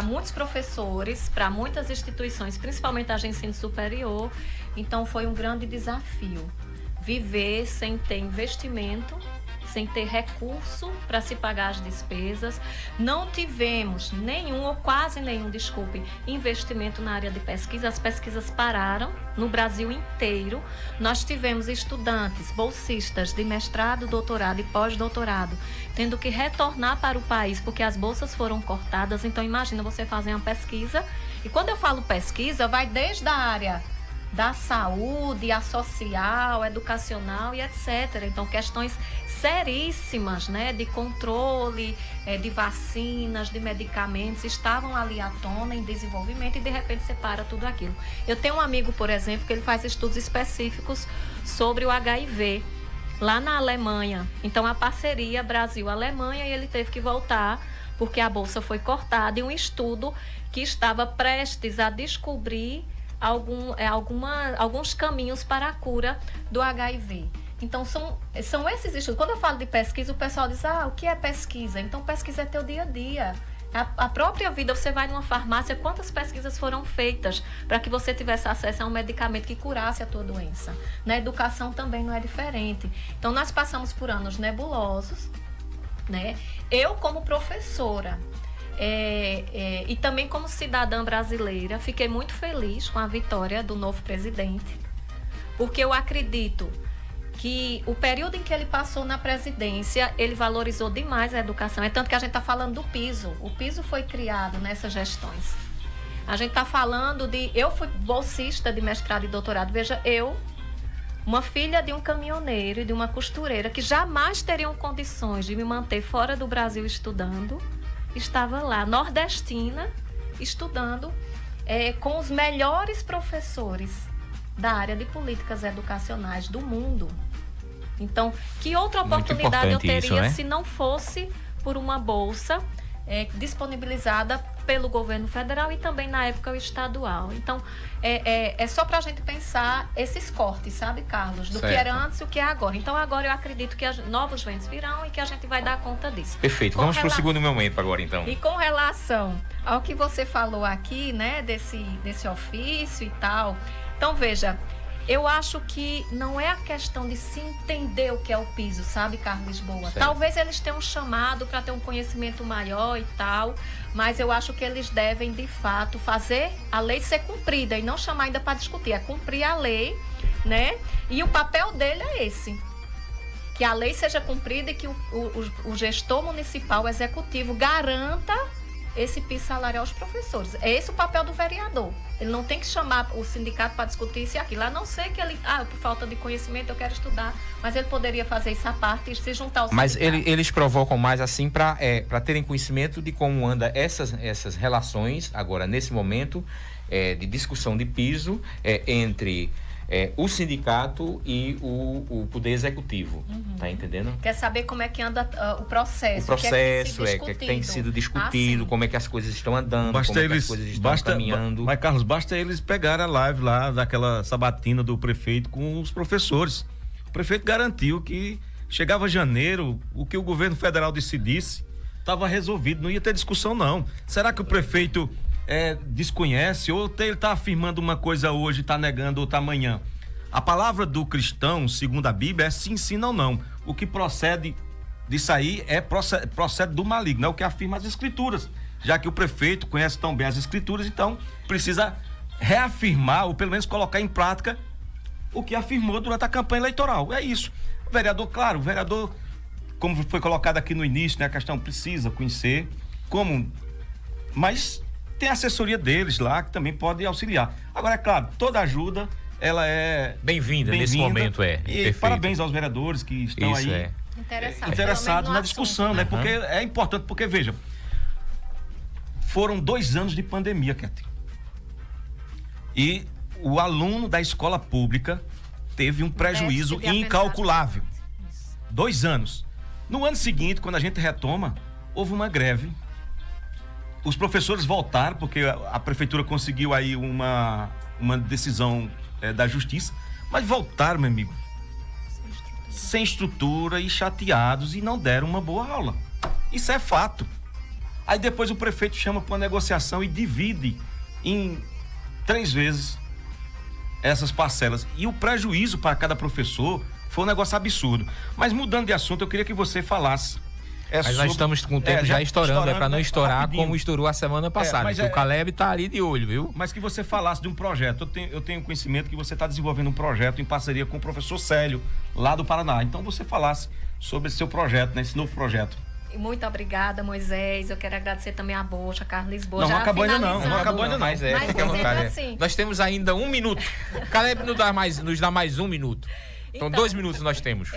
muitos professores, para muitas instituições, principalmente a de ensino superior, então foi um grande desafio. Viver sem ter investimento, sem ter recurso para se pagar as despesas. Não tivemos nenhum, ou quase nenhum, investimento na área de pesquisa. As pesquisas pararam no Brasil inteiro. Nós tivemos estudantes, bolsistas de mestrado, doutorado e pós-doutorado, tendo que retornar para o país porque as bolsas foram cortadas. Então, imagina você fazer uma pesquisa. E quando eu falo pesquisa, vai desde a área da saúde, a social, educacional e etc. Então, questões seríssimas, né, de controle, de vacinas, de medicamentos, estavam ali à tona, em desenvolvimento, e de repente separa tudo aquilo. Eu tenho um amigo, por exemplo, que ele faz estudos específicos sobre o HIV, lá na Alemanha. Então, a parceria Brasil-Alemanha, e ele teve que voltar, porque a bolsa foi cortada, e um estudo que estava prestes a descobrir alguns caminhos para a cura do HIV. Então, são esses estudos. Quando eu falo de pesquisa, o pessoal diz, o que é pesquisa? Então, pesquisa é teu dia a dia. A própria vida, você vai numa farmácia, quantas pesquisas foram feitas para que você tivesse acesso a um medicamento que curasse a tua doença? Na educação também não é diferente. Então, nós passamos por anos nebulosos, né? Eu, como professora, e também como cidadã brasileira, fiquei muito feliz com a vitória do novo presidente, porque eu acredito que o período em que ele passou na presidência, ele valorizou demais a educação. É tanto que a gente está falando do piso. O piso foi criado nessas gestões. A gente está falando de... Eu fui bolsista de mestrado e doutorado. Veja, uma filha de um caminhoneiro e de uma costureira que jamais teriam condições de me manter fora do Brasil estudando, estava lá, nordestina, estudando com os melhores professores da área de políticas educacionais do mundo. Então, que outra oportunidade eu teria isso, né? se não fosse por uma bolsa disponibilizada pelo governo federal e também na época o estadual. Então, é só para a gente pensar esses cortes, sabe, Carlos? Do certo. que era antes e o que é agora. Então, agora eu acredito que novos ventos virão e que a gente vai dar conta disso. Perfeito. Vamos para o segundo momento agora, então. E com relação ao que você falou aqui, né, desse ofício e tal, então, veja, eu acho que não é a questão de se entender o que é o piso, sabe, Carlos Lisboa? Certo. Talvez eles tenham chamado para ter um conhecimento maior e tal, mas eu acho que eles devem, de fato, fazer a lei ser cumprida e não chamar ainda para discutir, é cumprir a lei, né? E o papel dele é esse. Que a lei seja cumprida e que o gestor municipal, o executivo, garanta esse piso salarial aos professores. É esse o papel do vereador. Ele não tem que chamar o sindicato para discutir isso e aquilo. A não ser que ele, por falta de conhecimento, eu quero estudar, mas ele poderia fazer isso à parte e se juntar ao sindicato. Mas eles provocam mais assim para terem conhecimento de como anda essas relações, agora, nesse momento, de discussão de piso entre o sindicato e o poder executivo. Tá entendendo? Quer saber como é que anda o processo? O processo, o que tem sido discutido, como é que as coisas estão andando, como é que as coisas estão caminhando. Mas, Carlos, basta eles pegarem a live lá daquela sabatina do prefeito com os professores. O prefeito garantiu que chegava janeiro, o que o governo federal decidisse estava resolvido, não ia ter discussão não. Será que o prefeito desconhece ou ele está afirmando uma coisa hoje, está negando outra amanhã? A palavra do cristão, segundo a Bíblia, é sim, sim, não, não. O que procede disso aí procede do maligno, é o que afirma as escrituras. Já que o prefeito conhece tão bem as escrituras, então precisa reafirmar ou pelo menos colocar em prática o que afirmou durante a campanha eleitoral. É isso. O vereador, como foi colocado aqui no início, né, a questão precisa conhecer, mas tem a assessoria deles lá que também pode auxiliar. Agora, é claro, toda ajuda ela é bem-vinda nesse momento, E perfeito. parabéns aos vereadores que estão isso, aí interessados na discussão, né? Porque é importante, porque veja, foram 2 anos de pandemia, Ketty. E o aluno da escola pública teve um prejuízo incalculável. 2 anos. No ano seguinte, quando a gente retoma, houve uma greve. Os professores voltaram, porque a prefeitura conseguiu aí uma decisão da justiça, mas voltaram, meu amigo, sem estrutura e chateados, e não deram uma boa aula. Isso é fato. Aí depois o prefeito chama para uma negociação e divide em 3 vezes essas parcelas. E o prejuízo para cada professor foi um negócio absurdo. Mas mudando de assunto, eu queria que você falasse. Mas nós estamos com o tempo já estourando, para não estourar rapidinho, como estourou a semana passada. O Caleb tá ali de olho, viu? Mas que você falasse de um projeto. Eu tenho conhecimento que você está desenvolvendo um projeto em parceria com o professor Célio, lá do Paraná. Então você falasse sobre esse seu projeto, né, esse novo projeto. Muito obrigada, Moisés. Eu quero agradecer também a Bocha, Carlos Lisboa. Não acabou ainda não. Não acabou ainda não. Mas assim, nós temos ainda 1 minuto. Caleb nos dá mais 1 minuto. Então 2 minutos nós temos.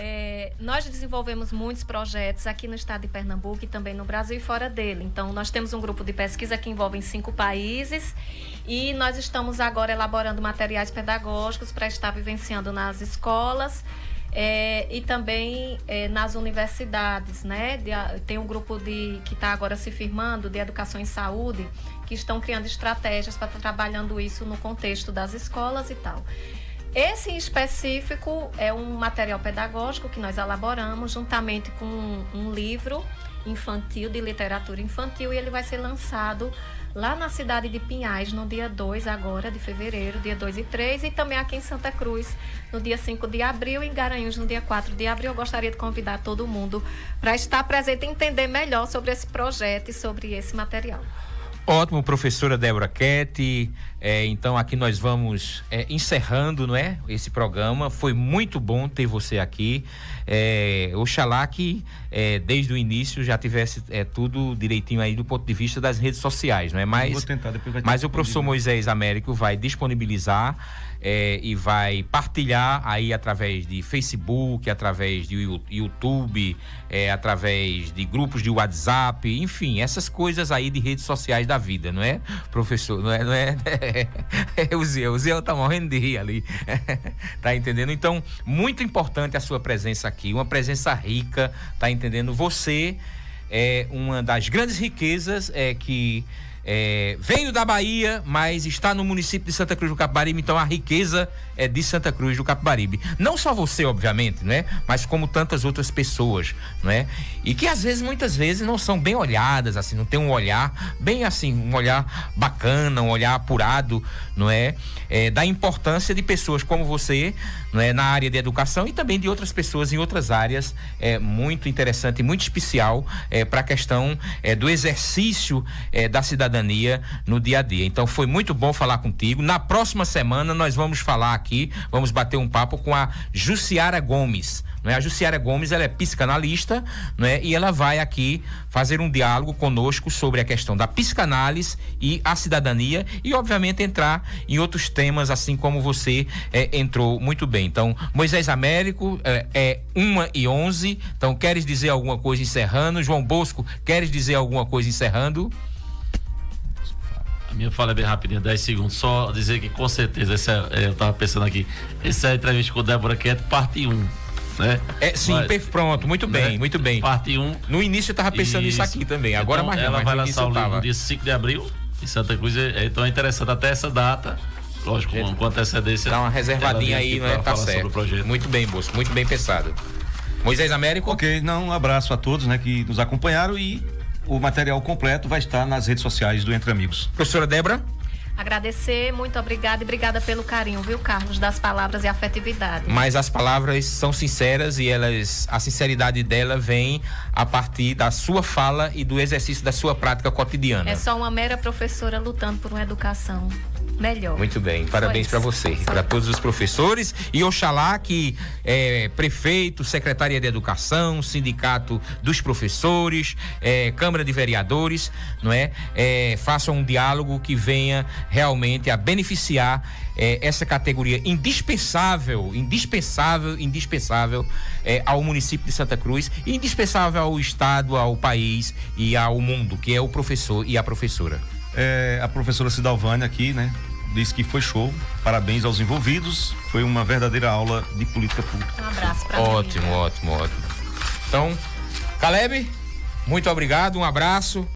Nós desenvolvemos muitos projetos aqui no estado de Pernambuco e também no Brasil e fora dele. Então, nós temos um grupo de pesquisa que envolve 5 países e nós estamos agora elaborando materiais pedagógicos para estar vivenciando nas escolas e também nas universidades, né? Tem um grupo que está agora se firmando de educação em saúde, que estão criando estratégias para estar trabalhando isso no contexto das escolas e tal. Esse em específico é um material pedagógico que nós elaboramos juntamente com um livro infantil, de literatura infantil, e ele vai ser lançado lá na cidade de Pinhais, no dia 2 agora de fevereiro, dia 2 e 3, e também aqui em Santa Cruz, no dia 5 de abril, e em Garanhuns, no dia 4 de abril. Eu gostaria de convidar todo mundo para estar presente e entender melhor sobre esse projeto e sobre esse material. Ótimo, professora Débora Ketti. Então aqui nós vamos encerrando, não é, esse programa. Foi muito bom ter você aqui. Oxalá que desde o início já tivesse tudo direitinho aí do ponto de vista das redes sociais, não é? Vou tentar, depois vai ter Mas o professor Moisés Américo vai disponibilizar e vai partilhar aí através de Facebook, através de YouTube, através de grupos de WhatsApp, enfim, essas coisas aí de redes sociais da vida, não é, professor? Não é? O Zé tá morrendo de rir ali. Tá entendendo? Então, muito importante a sua presença aqui, uma presença rica, tá entendendo? Você é uma das grandes riquezas que veio da Bahia, mas está no município de Santa Cruz do Capibaribe, então a riqueza é de Santa Cruz do Capibaribe. Não só você, obviamente, né? Mas como tantas outras pessoas, não é? E que muitas vezes não são bem olhadas, assim, não tem um olhar bem assim, um olhar bacana, um olhar apurado, não é? Da importância de pessoas como você, não é? Na área de educação e também de outras pessoas em outras áreas, muito interessante, muito especial para a questão do exercício da cidadania no dia a dia. Então foi muito bom falar contigo. Na próxima semana nós vamos falar aqui, vamos bater um papo com a Jussiara Gomes, não é? A Jussiara Gomes, ela é psicanalista, não é? E ela vai aqui fazer um diálogo conosco sobre a questão da psicanálise e a cidadania e obviamente entrar em outros temas, assim como você entrou muito bem. Então, Moisés Américo, 1h11, então queres dizer alguma coisa encerrando? João Bosco, queres dizer alguma coisa encerrando? A minha fala é bem rapidinha, 10 segundos. Só dizer que com certeza, eu tava pensando aqui, essa é a entrevista com Débora Ketti, parte 1. Né? Sim, pronto, muito bem, né? Muito bem. Parte 1. No início eu tava pensando nisso aqui também, agora então, mais ela não, vai lançar o livro no dia 5 de abril em Santa Cruz, então é interessante até essa data, lógico, com antecedência. Dá uma reservadinha aí, né? Tá certo. Muito bem, Bosco, muito bem pensado. Moisés Américo. Ok, um abraço a todos, né, que nos acompanharam, e o material completo vai estar nas redes sociais do Entre Amigos. Professora Débora. Agradecer, muito obrigada e obrigada pelo carinho, viu, Carlos, das palavras e afetividade. Mas as palavras são sinceras e a sinceridade dela vem a partir da sua fala e do exercício da sua prática cotidiana. É só uma mera professora lutando por uma educação melhor. Muito bem, parabéns para você, para todos os professores, e oxalá que prefeito, Secretaria de Educação, Sindicato dos Professores, Câmara de Vereadores, não é? Façam um diálogo que venha realmente a beneficiar essa categoria indispensável ao município de Santa Cruz e indispensável ao estado, ao país e ao mundo, que é o professor e a professora. A professora Cidalvânia aqui, né, disse que foi show, parabéns aos envolvidos, foi uma verdadeira aula de política pública. Um abraço pra ótimo. Então, Caleb, muito obrigado, um abraço.